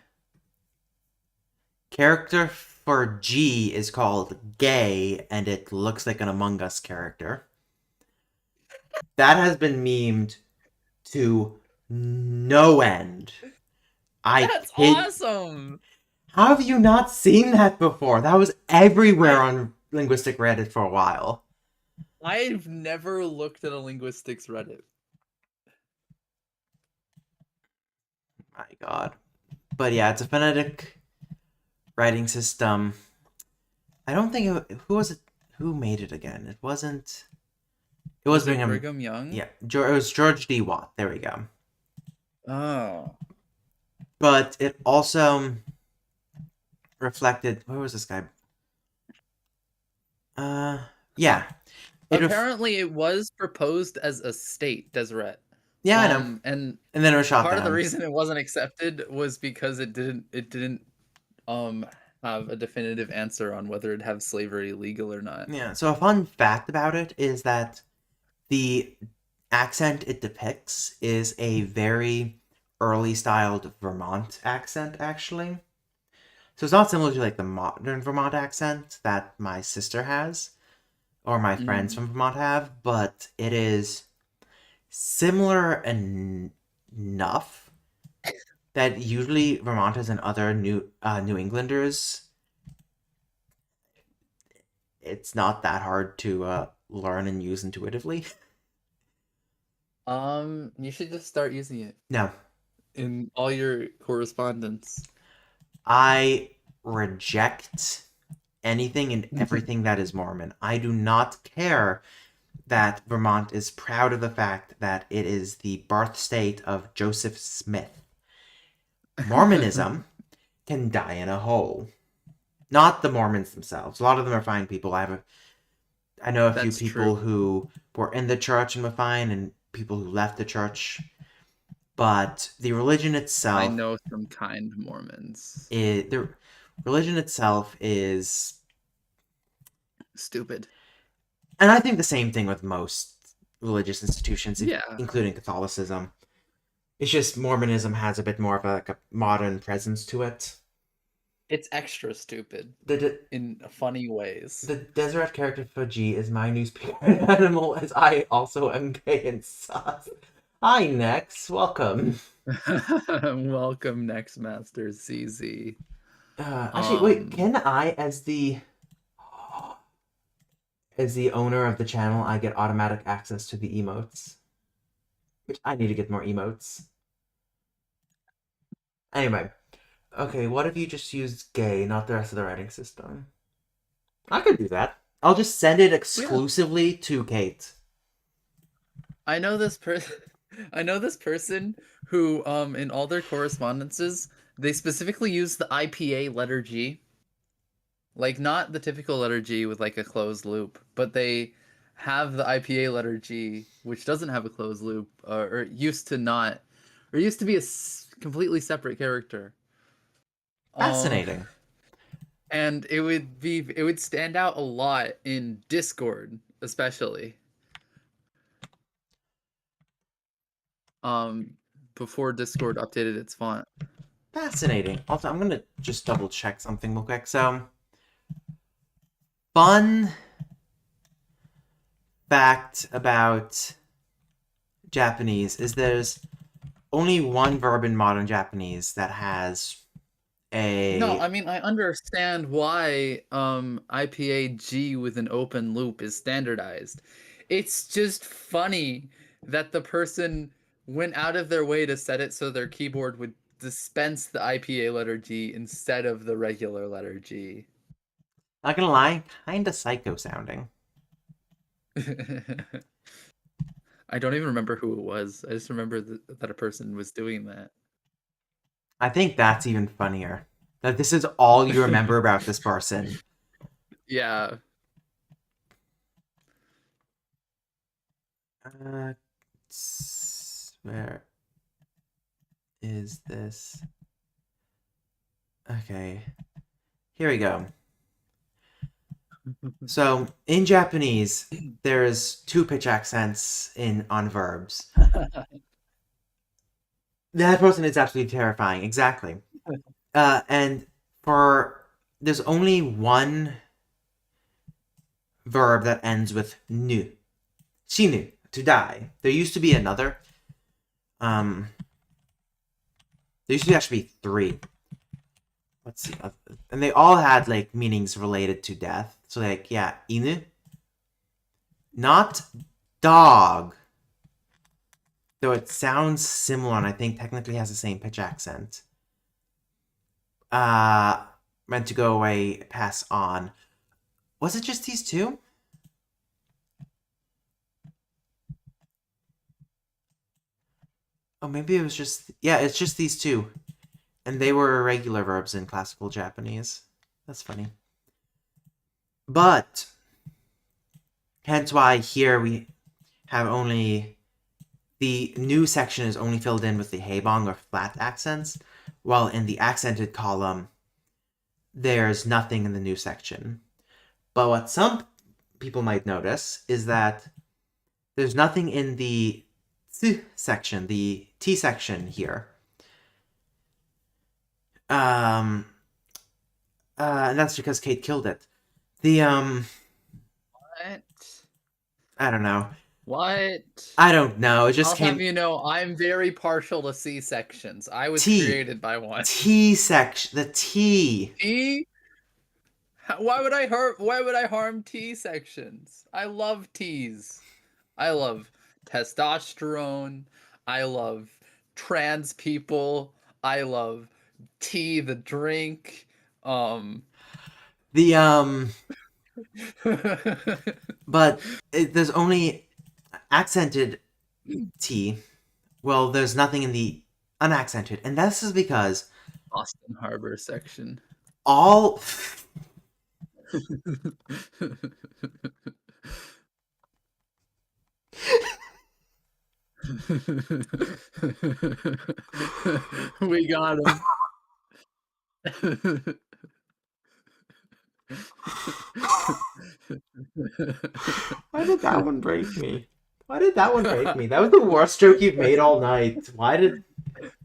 character for G is called gay, and it looks like an Among Us character. That has been memed to no end. That's awesome. How have you not seen that before? That was everywhere on linguistic Reddit for a while. I've never looked at a linguistics Reddit. My God. But yeah, it's a phonetic writing system. I don't think who was it? Who made it again? It wasn't. It was Brigham Young? Yeah, it was George D. Watt. There we go. Oh. But it also reflected. Where was this guy? Yeah. Apparently, it was proposed as a state, Deseret. Yeah, I know. And then it was shot part down. of the reason it wasn't accepted was because it didn't have a definitive answer on whether it'd have slavery legal or not. Yeah. So a fun fact about it is that the accent it depicts is a very early styled Vermont accent, actually. So it's not similar to like the modern Vermont accent that my sister has or my friends from Vermont have, but it is similar enough that usually Vermonters and other New Englanders it's not that hard to learn and use intuitively. You should just start using it No, in all your correspondence. I reject anything and everything that is Mormon. I do not care that Vermont is proud of the fact that it is the birth state of Joseph Smith. Mormonism can die in a hole. Not the Mormons themselves. A lot of them are fine people. I know a few That's people true. who were in the church and were fine, and people who left the church. But the religion I itself know some kind Mormons. the religion itself is, Stupid. and I think the same thing with most religious institutions, Yeah, including Catholicism. It's just Mormonism has a bit more of a modern presence to it. it's extra stupid The in funny ways. the Deseret character for G is my new spirit animal, as I also am gay and sus. Hi, Nex. Welcome. Welcome, next master CZ. Actually, wait. Um, Can I, as the owner of the channel, I get automatic access to the emotes? Which I need to get more emotes. Anyway, okay. What if you just used gay, not the rest of the writing system? I could do that. I'll just send it yeah, exclusively to Kate. I know this person. I know this person who, in all their correspondences, they specifically use the IPA letter G. Like not the typical letter G with like a closed loop, but they have the IPA letter G, which doesn't have a closed loop, or used to not, or used to be a completely separate character. Um, Fascinating. and it would stand out a lot in Discord, especially. Um, before Discord updated its font. Fascinating. Also, I'm gonna just double check something real quick. So, fun fact about Japanese is there's only one verb in modern Japanese that has No, a. I mean I understand why IPA G with an open loop is standardized. It's just funny that the person went out of their way to set it so their keyboard would dispense the IPA letter G instead of the regular letter G. Not gonna lie, kinda psycho sounding. I don't even remember who it was. I just remember that a person was doing that. I think that's even funnier. That this is all you remember about this person. Yeah. Uh, where is this? Okay, here we go. So in Japanese, there's two pitch accents in on verbs. That person is absolutely terrifying. Exactly. And for there's only one verb that ends with nu. Shinu, to die. There used to be another. Um, there used to actually be three. Let's see. And they all had like meanings related to death. So like, yeah, inu, not dog. Though it sounds similar and I think technically has the same pitch accent. Uh, meant to go away, pass on. Was it just these two? Oh, maybe it was just. Yeah, it's just these two. And they were irregular verbs in classical Japanese. That's funny. But, hence why here we have only. The new section is only filled in with the heibang or flat accents, while in the accented column, there's nothing in the new section. But what some people might notice is that there's nothing in the section, the T section here. Um, and that's because Kate killed it. The What? I don't know. What? I don't know. It just I'll have came you know, I'm very partial to C sections. I was T created by one. T section. The T. T? Why would I harm T sections? I love T's. I love testosterone. I love trans people. I love tea the drink. Um The but there's only accented T. Well, there's nothing in the unaccented, and this is because Boston Harbor section. all We got him. Why did that one break me? Why did that one break me? That was the worst joke you've made all night. Why did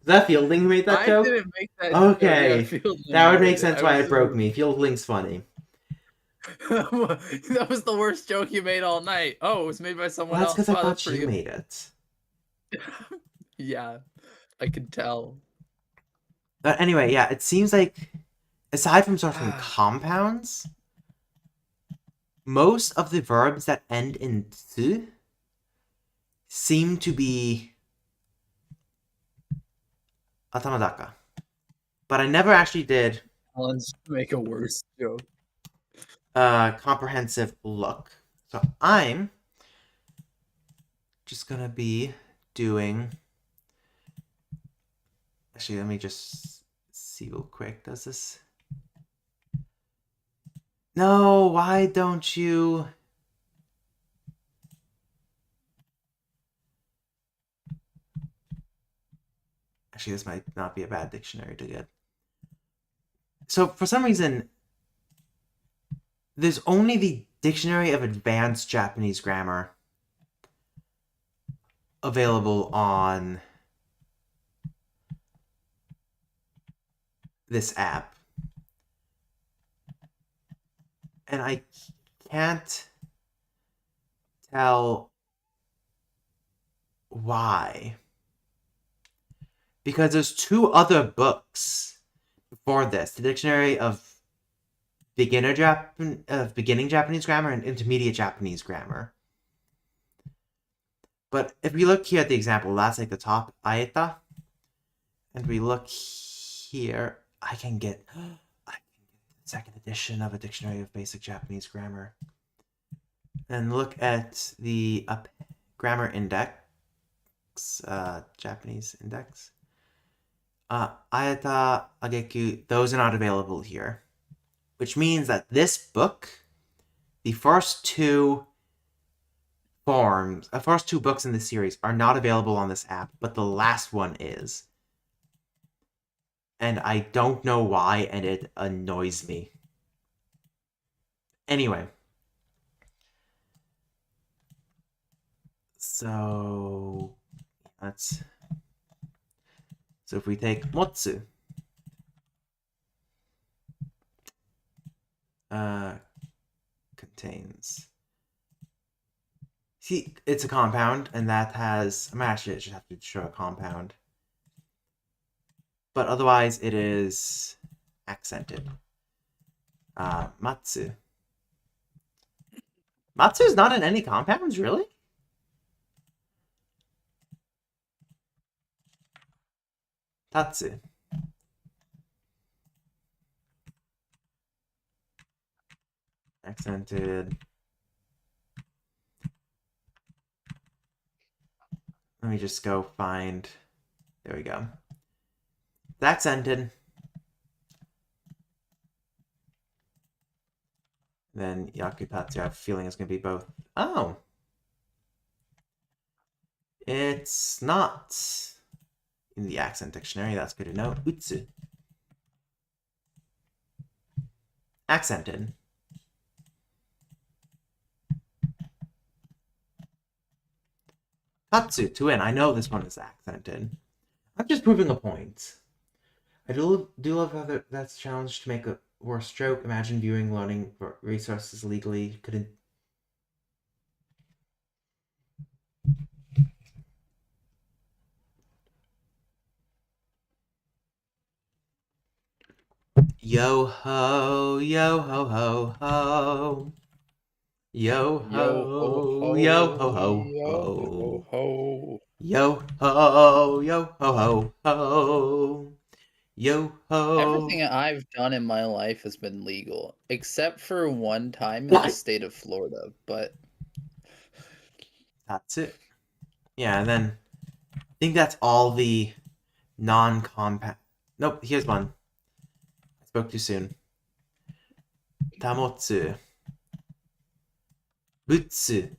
that Fielding who made that I joke? didn't make that joke. Yeah, Okay, Fielding that would make made it. sense I why was it broke me. Fielding's funny. That was the worst joke you made all night. Oh, it was made by Well, someone that's else. because I Wow, that's thought pretty you good. made it. Yeah, I could tell. But anyway, yeah, it seems like aside from sort of compounds, most of the verbs that end in th seem to be atamadaka. But I never actually did Let's make a worse joke. a comprehensive look. So I'm just gonna be doing. Actually, let me just see real quick. Does this? No, why don't you? Actually, this might not be a bad dictionary to get. So for some reason, there's only the Dictionary of Advanced Japanese Grammar available on this app. And I can't tell why. Because there's two other books before this, the Dictionary of Beginning Japanese Grammar and Intermediate Japanese Grammar. But if we look here at the example, that's like the top aeta, and we look here, I can get the second edition of a Dictionary of Basic Japanese Grammar, and look at the grammar index, Japanese index. Aeta, Ageku, those are not available here, which means that this book, the first two books in this series are not available on this app, but the last one is. And I don't know why, and it annoys me. Anyway. So if we take motsu, contains. See, it's a compound, and that has. I'm actually just have to show a compound. But otherwise, it is accented. Matsu. Matsu is not in any compounds, really? Tatsu. Accented. Let me just go find. There we go. It's accented. Then Yakutatsu, I have a feeling it's going to be both. Oh. It's not in the accent dictionary. That's good to know. Utsu. Accented. Tatsu, to win. I know this one is accented. I'm just proving a point. I do love how that's challenged to make a worse joke. Imagine viewing learning resources legally. Couldn't. Yo ho, yo ho ho ho. Yo Yo ho ho, yo ho ho, ho yo ho ho. ho. Yo ho, yo ho ho ho. Yo Everything ho. I've done in my life has been legal, except for one time in the What? state of Florida. But That's it. Yeah, and then I think that's all the non-compact. Nope, here's one. I spoke too soon. Tamotsu. Butsu,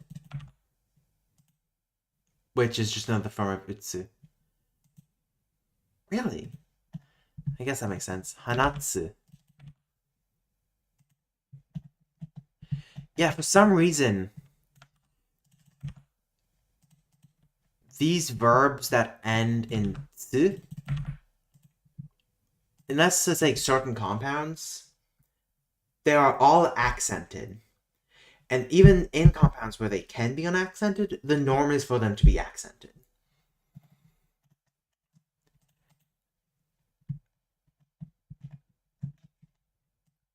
which is just another form of Butsu. Really? I guess that makes sense. Hanatsu. Yeah, for some reason, these verbs that end in tsu, unless it's like certain compounds, they are all accented. And even in compounds where they can be unaccented, the norm is for them to be accented.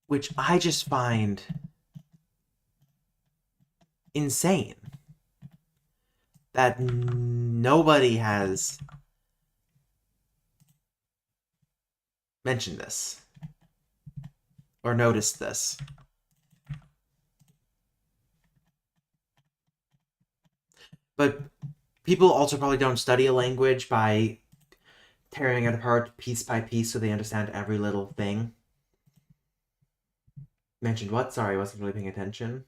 Which I just find insane that nobody has mentioned this or noticed this. But people also probably don't study a language by tearing it apart piece by piece so they understand every little thing. Mentioned what? Sorry, I wasn't really paying attention.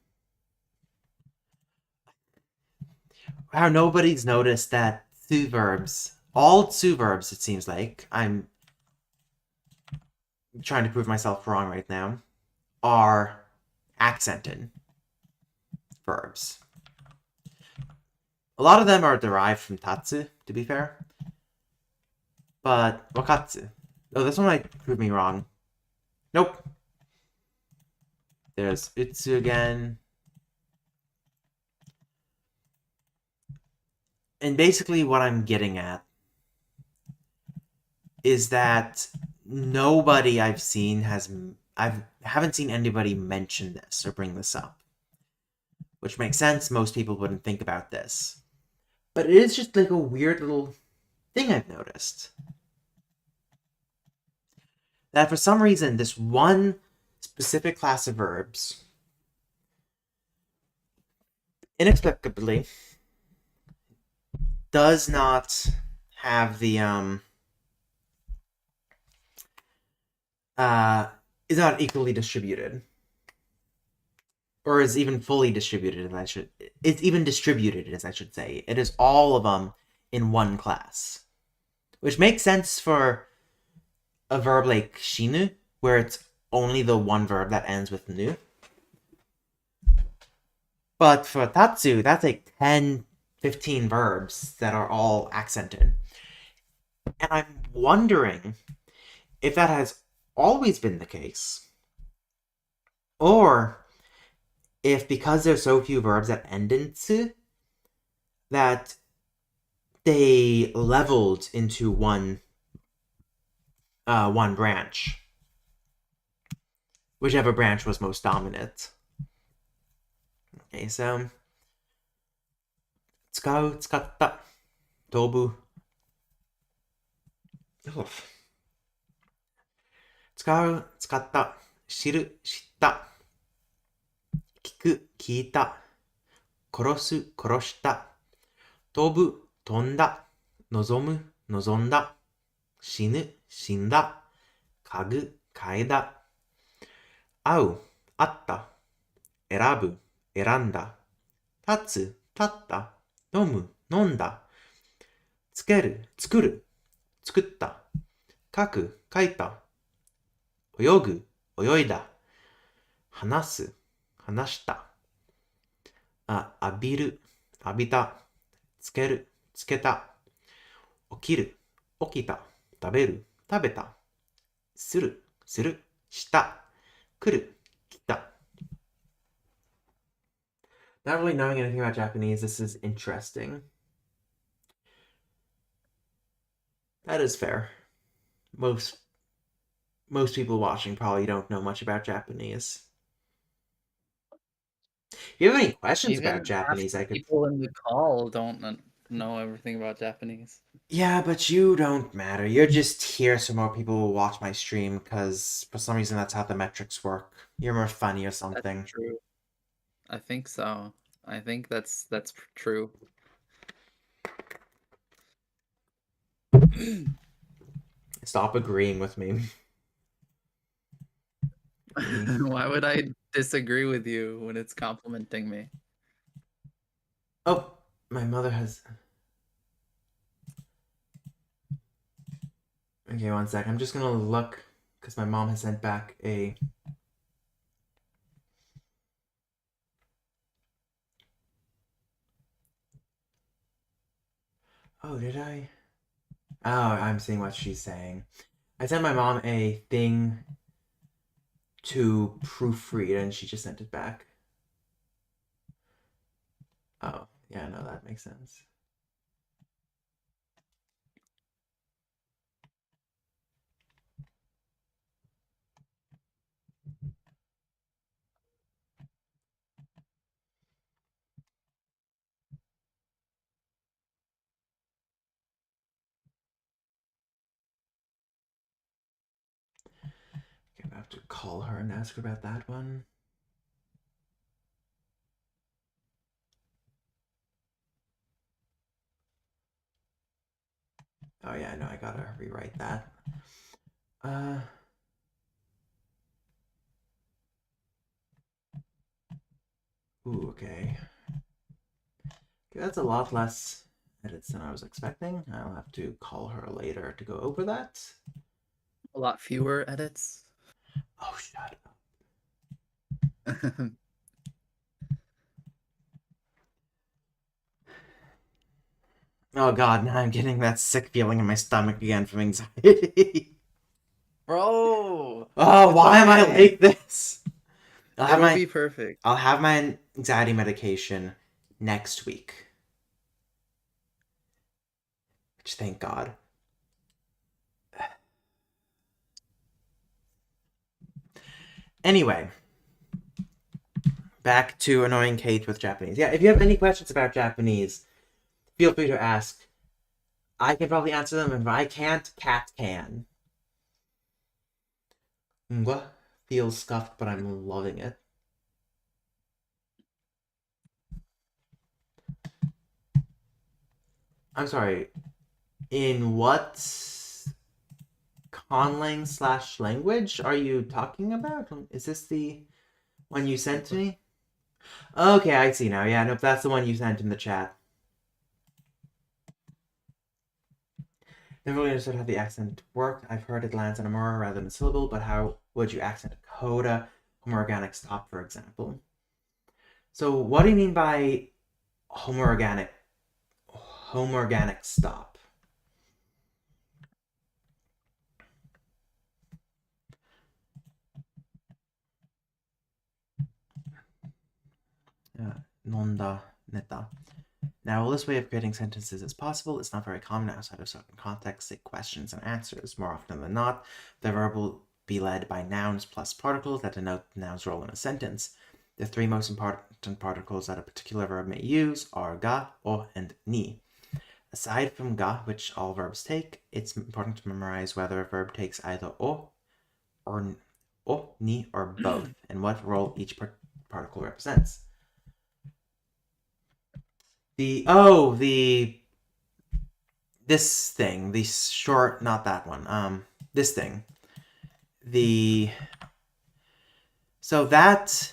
How nobody's noticed that two verbs, all two verbs, it seems like, I'm trying to prove myself wrong right now, are accented verbs. A lot of them are derived from tatsu, to be fair. But wakatsu. Oh, this one might prove me wrong. Nope. There's utsu again. And basically what I'm getting at is that nobody I've seen has I haven't seen anybody mention this or bring this up. Which makes sense, most people wouldn't think about this. But it is just like a weird little thing I've noticed. That for some reason this one specific class of verbs inexplicably does not have the uh is not equally distributed, or is even fully distributed as I should it's even distributed as I should say. It is all of them in one class. Which makes sense for a verb like shinu, where it's only the one verb that ends with nu. But for tatsu, that's like 10, 15 verbs that are all accented. And I'm wondering if that has always been the case, or if because there's so few verbs that end in tsu, that they leveled into one branch, whichever branch was most dominant. Okay, so 使う、使った、飛ぶ。使う、使った、知る、知った、聞く、聞いた、殺す、殺した、飛ぶ、飛んだ、望む、望んだ、死ぬ、死んだ、嗅ぐ、嗅いだ、会う、会った、選ぶ、選んだ、立つ、立った、飲む、飲んだ、つける、作る、作った、書く、書いた、泳ぐ、泳いだ、話す、話した、浴びる、浴びた、つける、つけた、起きる、起きた、食べる、食べた、する、する、した、来る、来た。Not really knowing anything about Japanese, this is interesting. That is fair. Most most people watching probably don't know much about Japanese. If you have any questions about Even half Japanese, the I could. people in the call don't know everything about Japanese. Yeah, but you don't matter. You're just here so more people will watch my stream because for some reason that's how the metrics work. You're more funny or That's something. true. I think so. I think that's true. Stop agreeing with me. Me. Why would I disagree with you when it's complimenting me? Oh, my mother has. Okay, one sec. I'm just gonna look because my mom has sent back a. Oh, did I? Oh, I'm seeing what she's saying. I sent my mom a thing to proofread and she just sent it back. Oh, yeah, no, that makes sense. Okay, I have to call her and ask her about that one. Oh yeah, no, I gotta rewrite that. Uh, okay. Okay, that's a lot less edits than I was expecting. I'll have to call her later to go over that. A lot fewer edits. Oh, shut up. Oh god, now I'm getting that sick feeling in my stomach again from anxiety. Bro, Oh, it's why am I okay. like this? I'll have It'll my be perfect. I'll have my anxiety medication next week. Which thank God. Anyway, back to annoying Kate with Japanese. Yeah, if you have any questions about Japanese, feel free to ask. I can probably answer them, and if I can't, Kat can. Ngwa feels scuffed, but I'm loving it. I'm sorry. In what conlang slash language are you talking about? Is this the one you sent to me? Okay, I see now. Yeah, nope, that's the one you sent in the chat. Never really understood how the accent worked. I've heard it lands on a more rather than a syllable, but how would you accent a coda, homoorganic stop, for example? So, what do you mean by homoorganic stop? Nonda neta. Now, while this way of creating sentences is possible, it's not very common outside of certain contexts, like questions and answers. More often than not, the verb will be led by nouns plus particles that denote the noun's role in a sentence. The three most important particles that a particular verb may use are ga, o, and ni. Aside from ga, which all verbs take, it's important to memorize whether a verb takes either or ni, or both, and what role each particle represents. The this thing, the short, not that one. This thing. The so that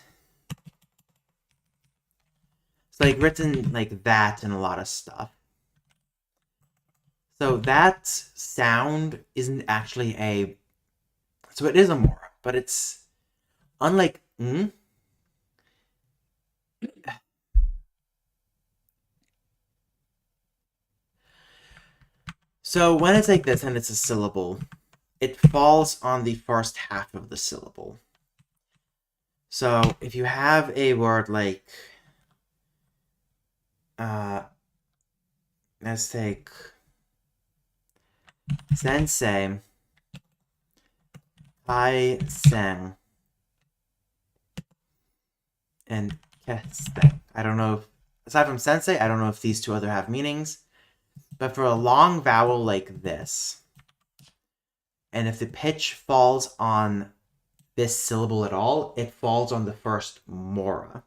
it's like written like that in a lot of stuff. So that sound isn't actually a. So it is a more, but it's unlike So when it's like this and it's a syllable, it falls on the first half of the syllable. So if you have a word like, let's take sensei, I sang and keste. I don't know if, aside from sensei, I don't know if these two other have meanings. But for a long vowel like this, and if the pitch falls on this syllable at all, it falls on the first mora.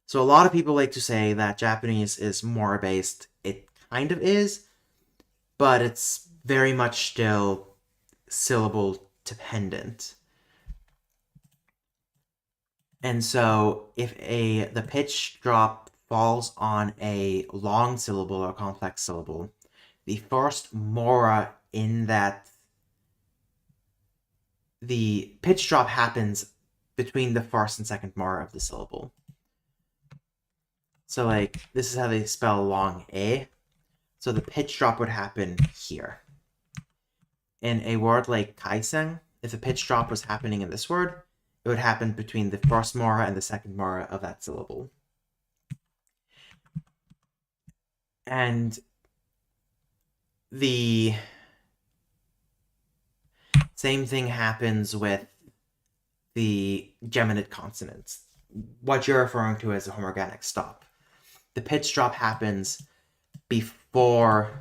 So a lot of people like to say that Japanese is mora based. It kind of is, but it's very much still syllable dependent. And so if the pitch drop falls on a long syllable or complex syllable, the first mora in that the pitch drop happens between the first and second mora of the syllable. So like this is how they spell long A. So the pitch drop would happen here. In a word like kaisen, if the pitch drop was happening in this word, it would happen between the first mora and the second mora of that syllable. And the same thing happens with the geminate consonants, what you're referring to as a homorganic stop. The pitch drop happens before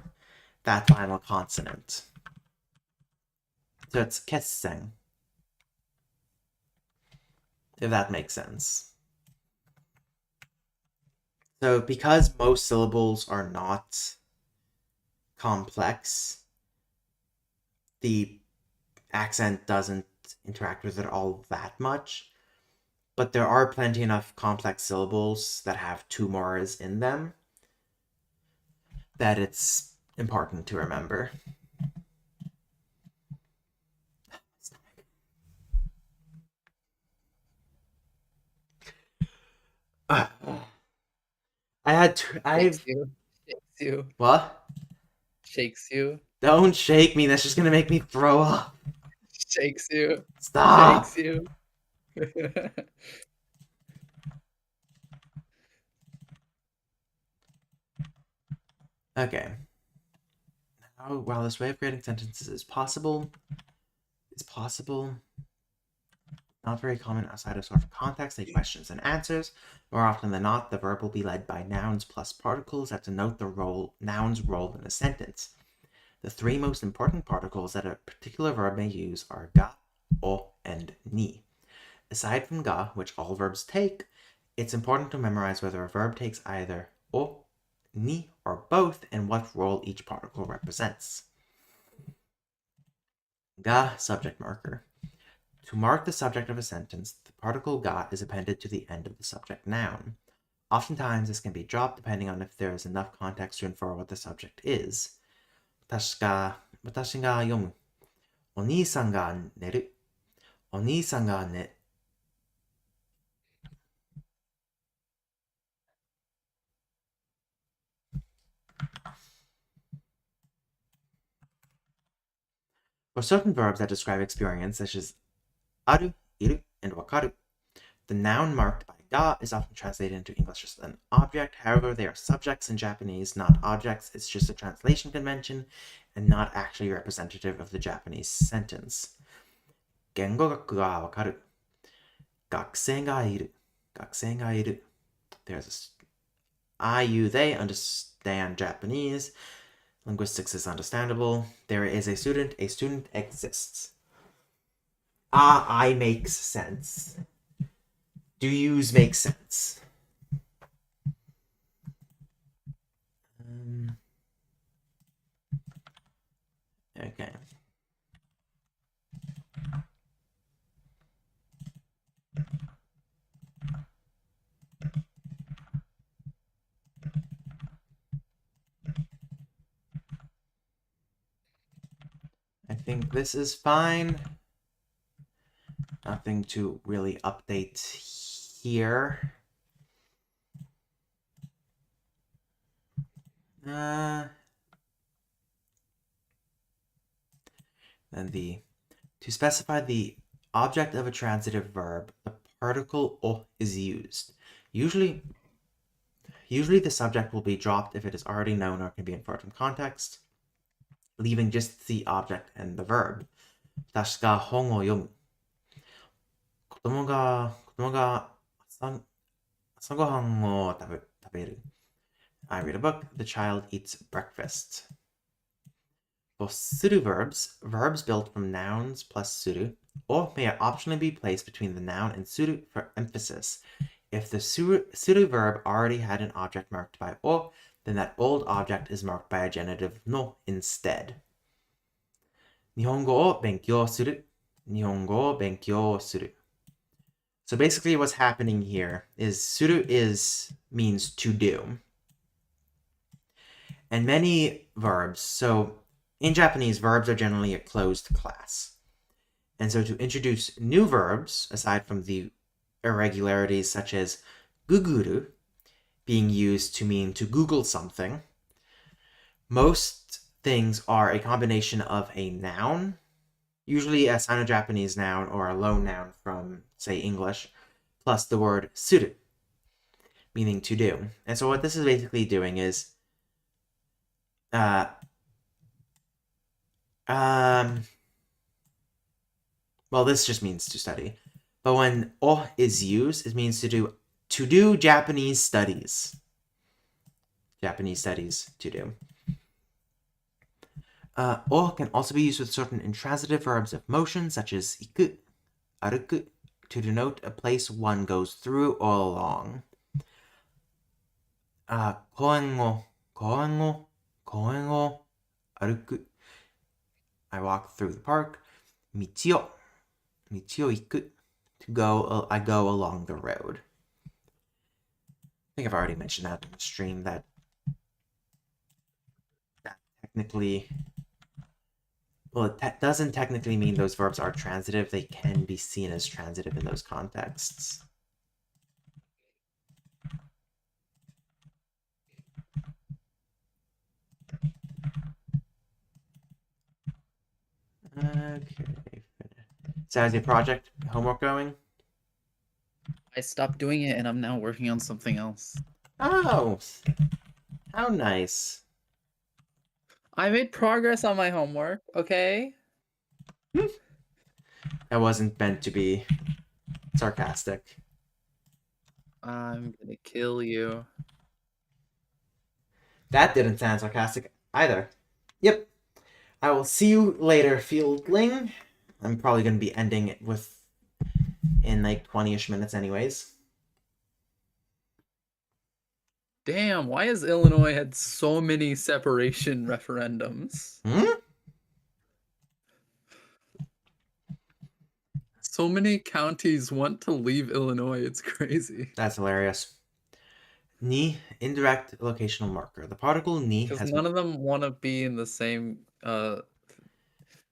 that final consonant. So it's kesseng, if that makes sense. So because most syllables are not complex, the accent doesn't interact with it all that much. But there are plenty enough complex syllables that have two moras in them that it's important to remember. I had to, Shakes I've you. Shakes you. what? Shakes you. Don't shake me. That's just gonna make me throw up. Shakes you. Stop. Shakes you. Okay. Now, while this way of creating sentences is possible, not very common outside of sort of context, like questions and answers. More often than not, the verb will be led by nouns plus particles that denote the noun's role in a sentence. The three most important particles that a particular verb may use are ga, o, and ni. Aside from ga, which all verbs take, it's important to memorize whether a verb takes either o, ni, or both, and what role each particle represents. Ga, subject marker. To mark the subject of a sentence, the particle ga is appended to the end of the subject noun. Oftentimes, this can be dropped depending on if there is enough context to infer what the subject is. 私が読む。お兄さんが寝る。お兄さんが寝。For certain verbs that describe experience, such as aru, iru, and wakaru, the noun marked by ga is often translated into English as an object. However, they are subjects in Japanese, not objects. It's just a translation convention and not actually representative of the Japanese sentence. 言語学がわかる。学生がいる。学生がいる。There's I, you, they understand Japanese. Linguistics is understandable. There is a student exists. I makes sense. Do yous make sense? Okay. I think this is fine. Nothing to really update here. Then to specify the object of a transitive verb, the particle o is used. Usually the subject will be dropped if it is already known or can be inferred from context, leaving just the object and the verb. 私が本を読む。子供が朝ごはんを食べる。I read a book. The child eats breakfast. For suru verbs built from nouns plus suru, or may optionally be placed between the noun and suru for emphasis. If the suru verb already had an object marked by o, then that old object is marked by a genitive no instead. 日本語を勉強する. 日本語を勉強する. So basically what's happening here is suru means to do. And many verbs, so in Japanese, verbs are generally a closed class. And so to introduce new verbs, aside from the irregularities such as guguru, being used to mean to Google something, most things are a combination of a noun, usually a Sino-Japanese noun or a loan noun from, say, English, plus the word suru, meaning to do. And so what this is basically doing is well, this just means to study. But when o is used, it means to do Japanese studies. Japanese studies to do. O can also be used with certain intransitive verbs of motion, such as iku, aruku, to denote a place one goes through or along. Koen wo aruku. I walk through the park. Michio iku. I go along the road. I think I've already mentioned that in the stream that technically, well, it doesn't technically mean those verbs are transitive. They can be seen as transitive in those contexts. Okay. So how's your project homework going? I stopped doing it and I'm now working on something else. Oh, how nice. I made progress on my homework, okay? That wasn't meant to be sarcastic. I'm gonna kill you. That didn't sound sarcastic either. Yep. I will see you later, Fieldling. I'm probably going to be ending it in like 20-ish minutes anyways. Damn, why has Illinois had so many separation referendums? So many counties want to leave Illinois. It's crazy. That's hilarious. Ni, indirect locational marker. The particle ni Because has... none of them want to be in the same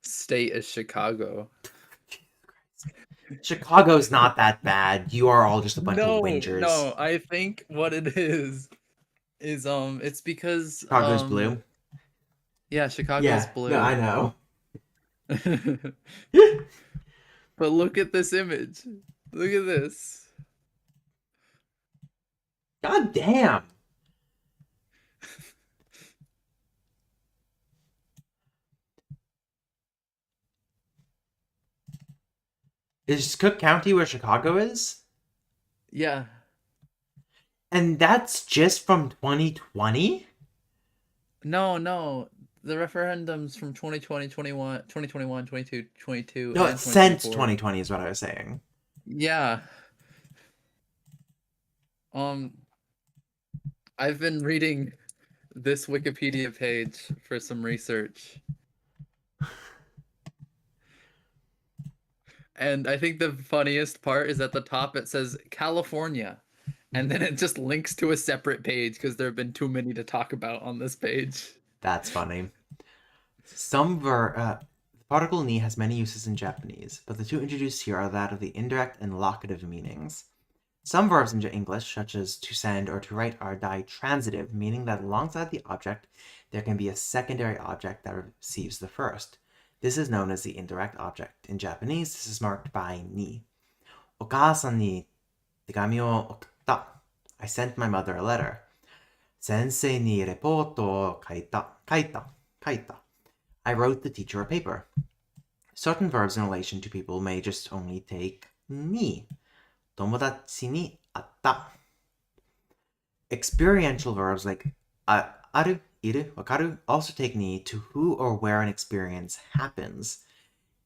state as Chicago. Chicago's not that bad. You are all just a bunch of whingers. No, I think what it is it's because Chicago's blue. Yeah, Chicago's blue. No, I know. But look at this image. Look at this. God damn. Is Cook County where Chicago is? Yeah. And that's just from 2020? No. The referendums from 2020, 2021, 22, 22, No, and it's since 2024. 2020 is what I was saying. Yeah. I've been reading this Wikipedia page for some research. And I think the funniest part is at the top it says California. And then it just links to a separate page because there have been too many to talk about on this page. That's funny. The particle ni has many uses in Japanese, but the two introduced here are that of the indirect and locative meanings. Some verbs in English, such as to send or to write, are ditransitive, meaning that alongside the object, there can be a secondary object that receives the first. This is known as the indirect object. In Japanese, this is marked by ni. お母さんに手紙を送った. I sent my mother a letter. 先生にレポートを書いた. I wrote the teacher a paper. Certain verbs in relation to people may just only take ni. Tomodachi ni atta. Experiential verbs like aru, iru, wakaru also take ni to who or where an experience happens.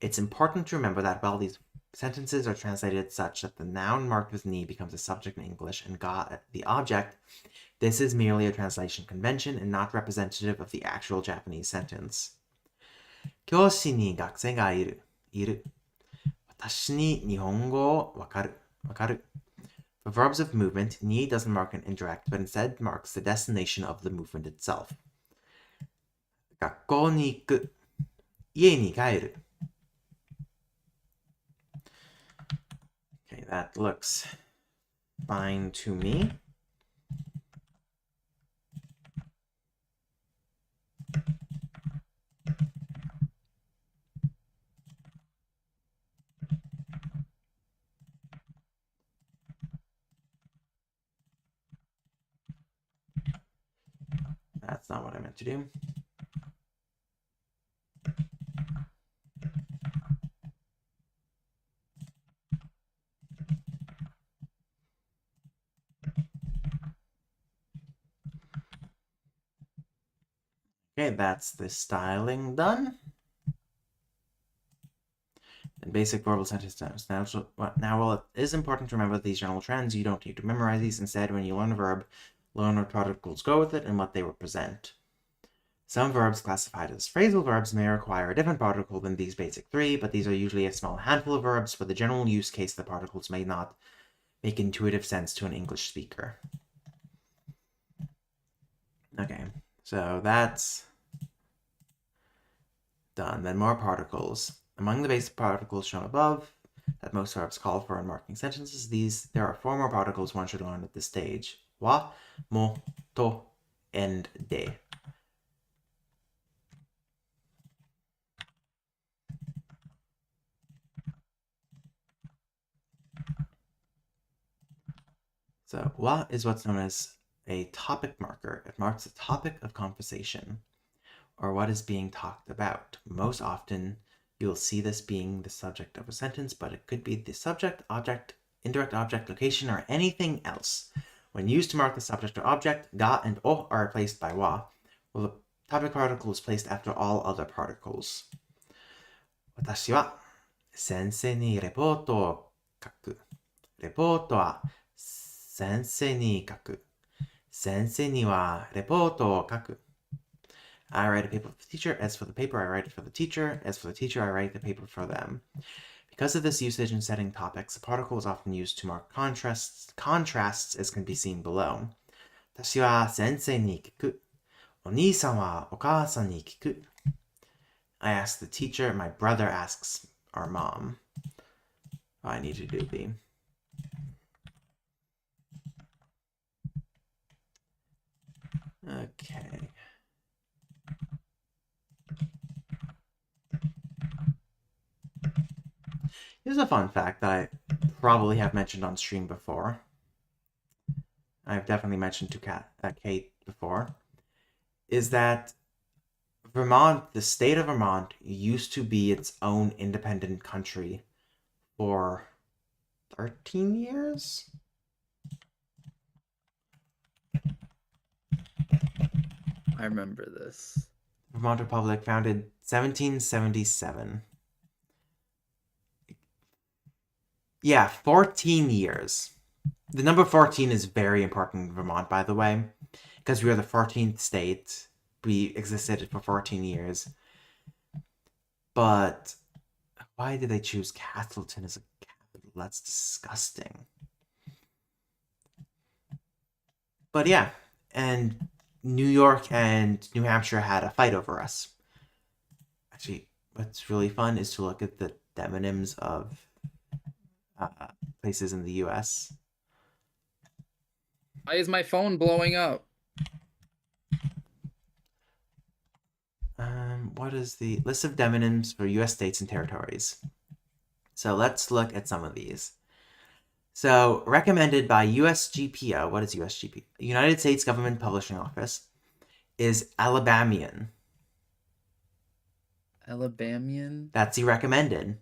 It's important to remember that while these sentences are translated such that the noun marked with ni becomes a subject in English and ga the object, this is merely a translation convention and not representative of the actual Japanese sentence. 教師に学生がいる。私に日本語をわかる。For verbs of movement, ni doesn't mark an indirect, but instead marks the destination of the movement itself. 学校に行く。家に帰る。Okay, that looks fine to me. That's not what I meant to do. Okay, that's the styling done. And basic verbal sentences. Now, while it is important to remember these general trends, you don't need to memorize these. Instead, when you learn a verb, learn what particles go with it and what they represent. Some verbs classified as phrasal verbs may require a different particle than these basic three, but these are usually a small handful of verbs. For the general use case, the particles may not make intuitive sense to an English speaker. Okay, so that's done. Then more particles. Among the basic particles shown above that most verbs call for in marking sentences, there are 4 more particles one should learn at this stage. Wa, mo, to, and de. So wa is what's known as a topic marker. It marks the topic of conversation, or what is being talked about. Most often, you'll see this being the subject of a sentence, but it could be the subject, object, indirect object, location, or anything else. When used to mark the subject or object, ga and o are replaced by wa, while the topic particle is placed after all other particles. 私は先生にレポートを書く。レポートは先生に書く。先生にはレポートを書く。I write a paper for the teacher. As for the paper, I write it for the teacher. As for the teacher, I write the paper for them. Because of this usage in setting topics, the particle is often used to mark contrasts as can be seen below. 私は先生に聞く。お兄さんはお母さんに聞く。I ask the teacher. My brother asks our mom. Oh, I need to do the... Okay. Here's a fun fact that I probably have mentioned on stream before. I've definitely mentioned to Kate before. Is that Vermont, the state of Vermont, used to be its own independent country for 13 years? I remember this. Vermont Republic, founded 1777. Yeah, 14 years. The number 14 is very important in Vermont, by the way, because we are the 14th state. We existed for 14 years. But why did they choose Castleton as a capital? That's disgusting. But yeah, and New York and New Hampshire had a fight over us. Actually, what's really fun is to look at the demonyms of places in the U.S. Why is my phone blowing up? What is the list of demonyms for U.S. states and territories? So let's look at some of these. So recommended by USGPO, what is USGPO? United States Government Publishing Office, is Alabamian. Alabamian? That's the recommended.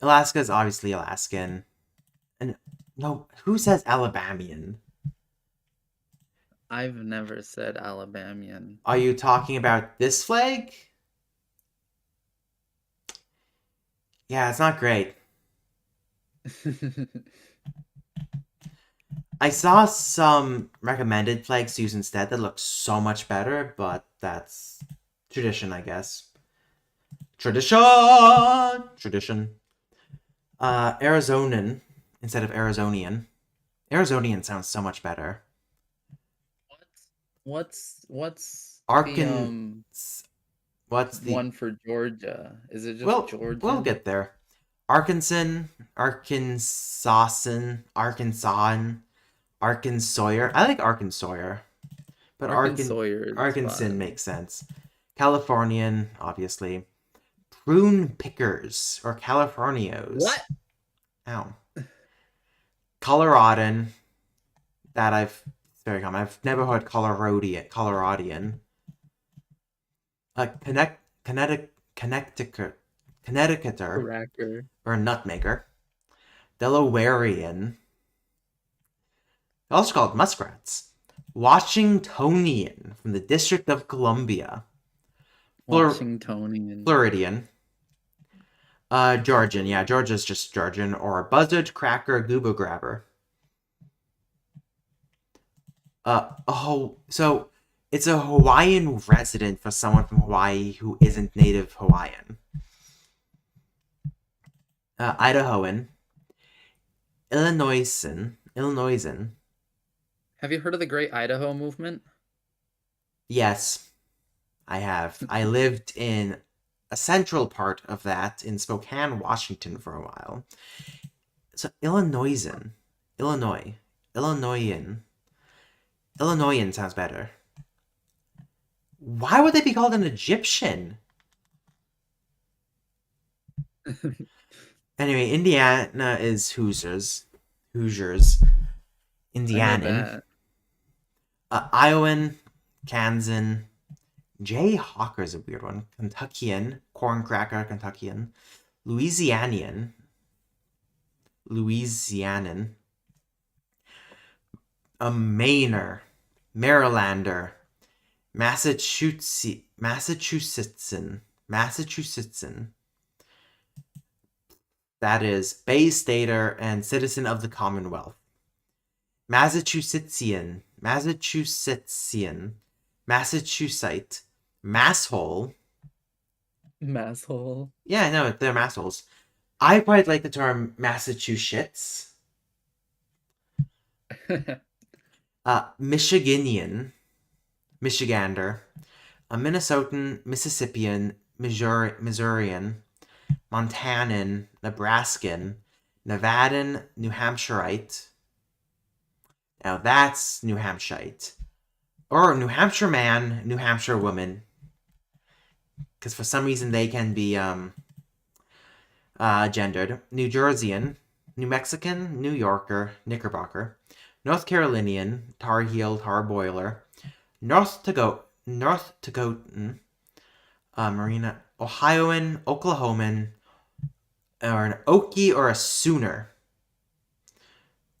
Alaska is obviously Alaskan. And no, who says Alabamian? I've never said Alabamian. Are you talking about this flag? Yeah, it's not great. I saw some recommended flags to use instead that look so much better, but that's tradition, I guess. Tradition! Tradition. Arizonan instead of Arizonian. Arizonian sounds so much better. What's the Arkan. What's the. one for Georgia? Is it just We'll Georgian? get there. Arkansan, Arkansassan, Arkansan, Arkansawyer. I like Arkansawyer, but Arkansawyer is Arkansan fine. makes sense. Californian, obviously. Prune pickers or Californios. What? Ow. Coloradan. That it's very common. I've never heard Coloradian. Connecticut. Connecticuter Cracker. or nutmegger. Delawarean. They're also called muskrats. Washingtonian from the District of Columbia. Washingtonian. Floridian. Georgian. Yeah, Georgia's just Georgian. Or buzzard, cracker, goobo grabber. So it's a Hawaiian resident for someone from Hawaii who isn't native Hawaiian. Idahoan. Illinoisan. Have you heard of the Great Idaho Movement? Yes, I have. I lived in a central part of that in Spokane, Washington for a while. So Illinoisan. Illinoisan sounds better. Why would they be called an Egyptian? Anyway, Indiana is Hoosiers. I know Indianan. that. Iowan, Kansan. Jayhawker's a weird one. Kentuckian. Corncracker, Kentuckian. Louisianian. A Mainer. Marylander. Massachusettsan. That is Bay Stater and citizen of the Commonwealth. Massachusettsian. Massachusetts. Masshole. Masshole. Yeah, no, they're massholes. I quite like the term Massachusetts. Michiganian. Michigander. A Minnesotan, Mississippian, Missourian, Montanan, Nebraskan, Nevadan, New Hampshireite. Now that's New Hampshireite. Or New Hampshire man, New Hampshire woman. Because for some reason they can be gendered. New Jerseyan, New Mexican, New Yorker, Knickerbocker. North Carolinian, Tar Heel, Tar Boiler. North Dakotan, Marina. Ohioan, Oklahoman, or an Okie or a Sooner.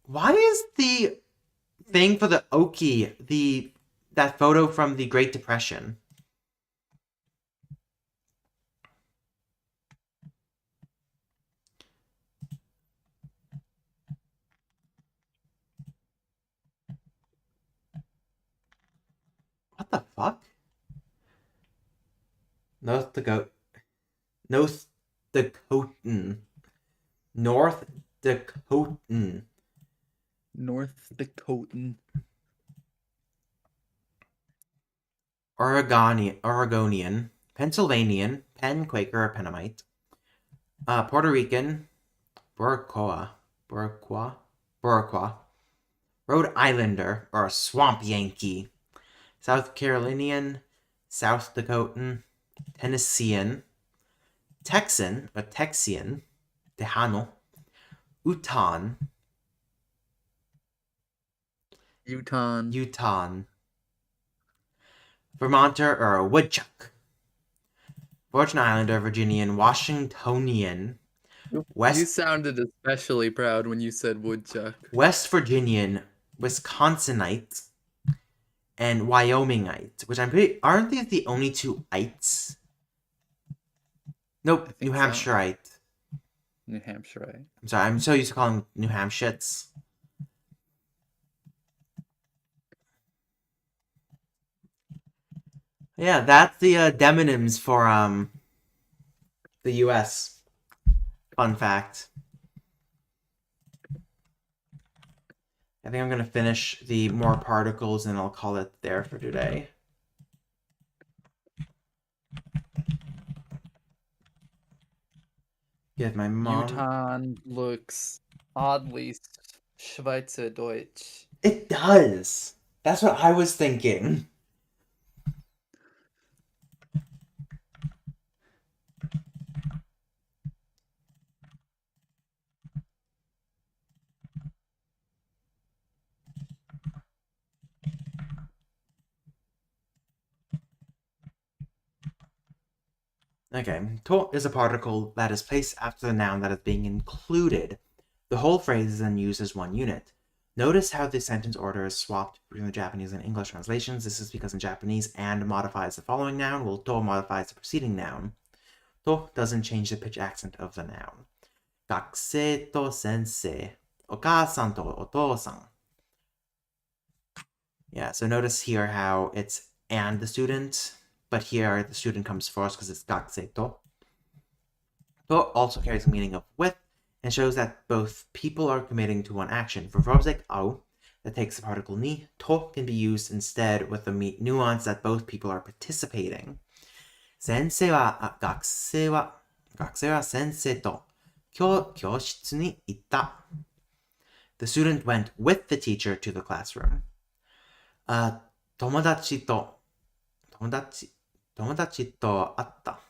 Why is the thing for the Okie that photo from the Great Depression? What the fuck? North Dakota. North Dakotan. North Dakotan. North Dakotan. Oregonian. Pennsylvanian. Penn, Quaker, or Pennamite. Puerto Rican. Boroqua. Rhode Islander, or a Swamp Yankee. South Carolinian. South Dakotan. Tennessean. Texan, or Texian. Tejano. Uton. Utah. Vermonter, or a woodchuck. Fortune Islander, Virginian, Washingtonian, You West sounded especially proud when you said woodchuck. West Virginian, Wisconsinite, and Wyomingite, which I'm pretty aren't these the only two ites? I Nope, New think so. Hampshireite. New Hampshire, right? I'm sorry, I'm so used to calling them New Hampshires. Yeah, that's the demonyms for the U.S. Fun fact. I think I'm gonna finish the more particles and I'll call it there for today. Get my mom. Utah looks oddly Schweizerdeutsch. It does. That's what I was thinking. Okay, to is a particle that is placed after the noun that is being included. The whole phrase is then used as one unit. Notice how the sentence order is swapped between the Japanese and English translations. This is because in Japanese, and modifies the following noun, while to modifies the preceding noun. To doesn't change the pitch accent of the noun. Gakusei to sensei. Okasan to otosan. Yeah, so notice here how it's and the student, but here the student comes first because it's gakusei to. To also carries the meaning of with and shows that both people are committing to one action. For verbs like au, that takes the particle ni, to can be used instead with the nuance that both people are participating. Sensei wa gakusei wa sensei to kyōshitsu ni itta. The student went with the teacher to the classroom. 友達と会った。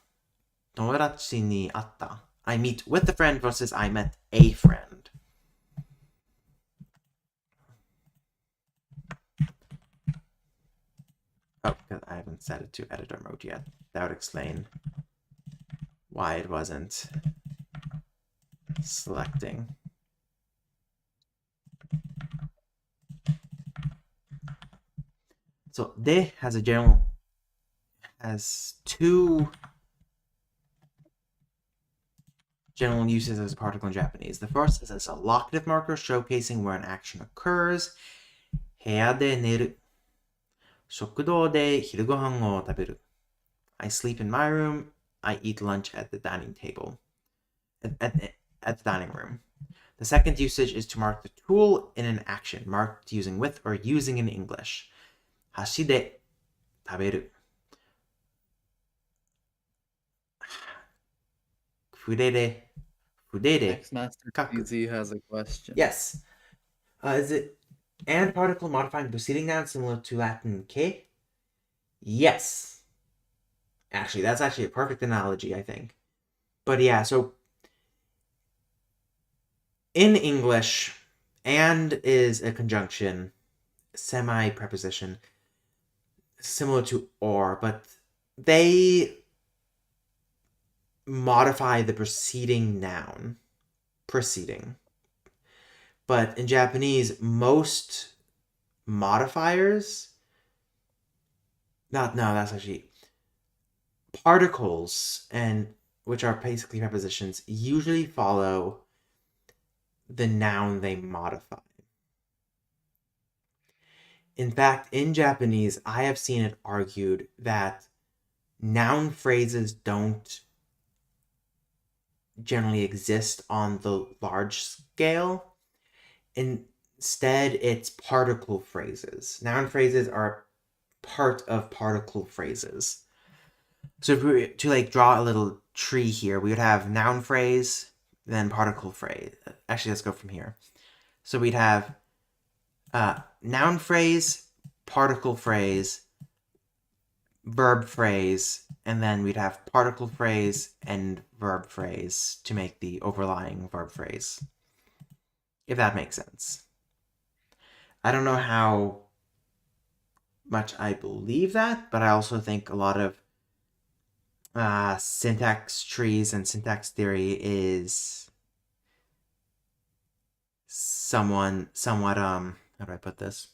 友達に会った. I meet with a friend versus I met a friend. Oh, because I haven't set it to editor mode yet. That would explain why it wasn't selecting. So, de has two general uses as a particle in Japanese. The first is as a locative marker showcasing where an action occurs. 部屋で寝る. 食堂で昼ご飯を食べる. I sleep in my room. I eat lunch at the dining table. At the dining room. The second usage is to mark the tool in an action, marked using with or using in English. 箸で食べる. 筆で X Master 書く. CZ has a question. Yes. Is it and particle modifying the preceding noun similar to Latin que? Yes. Actually, that's actually a perfect analogy, I think. But yeah, so in English, and is a conjunction, semi-preposition, similar to or, but they modify the preceding noun. Preceding. But in Japanese, most modifiers, that's actually particles, and which are basically prepositions, usually follow the noun they modify. In fact, in Japanese, I have seen it argued that noun phrases don't generally exist on the large scale. Instead, it's particle phrases. Noun phrases are part of particle phrases. So if we were to draw a little tree here, we would have noun phrase, then particle phrase. Actually, let's go from here. So we'd have noun phrase, particle phrase, verb phrase, and then we'd have particle phrase and verb phrase to make the overlying verb phrase. If that makes sense. I don't know how much I believe that, but I also think a lot of syntax trees and syntax theory is somewhat how do I put this?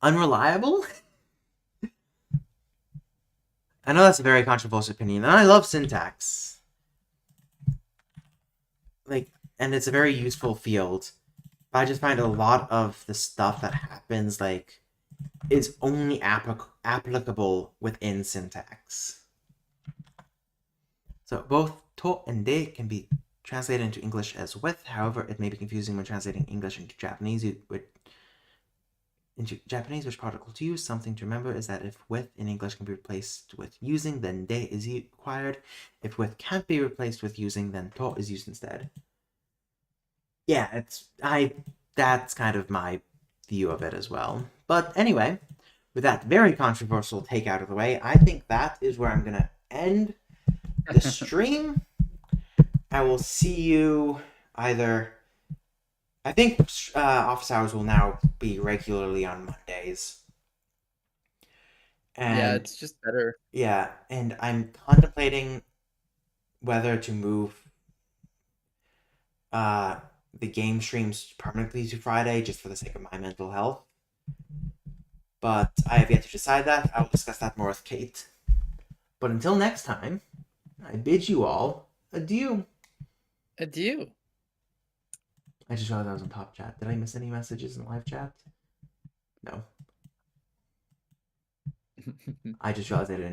Unreliable? I know that's a very controversial opinion, and I love syntax. Like, and it's a very useful field. But I just find a lot of the stuff that happens is only applicable within syntax. So both to and de can be translated into English as with. However, it may be confusing when translating English into Japanese. Which particle to use. Something to remember is that if with in English can be replaced with using, then de is required. If with can't be replaced with using, then to is used instead. Yeah, that's kind of my view of it as well. But anyway, with that very controversial take out of the way, I think that is where I'm gonna end the stream. I will see you either. I think office hours will now be regularly on Mondays, Yeah, and it's just better. yeah, and I'm contemplating whether to move uh, the game streams permanently to Friday just for the sake of my mental health. But I have yet to decide that. I will discuss that more with Kate. But until next time, I bid you all adieu. Adieu. I just realized I was on top chat. Did I miss any messages in live chat? No. I just realized I didn't.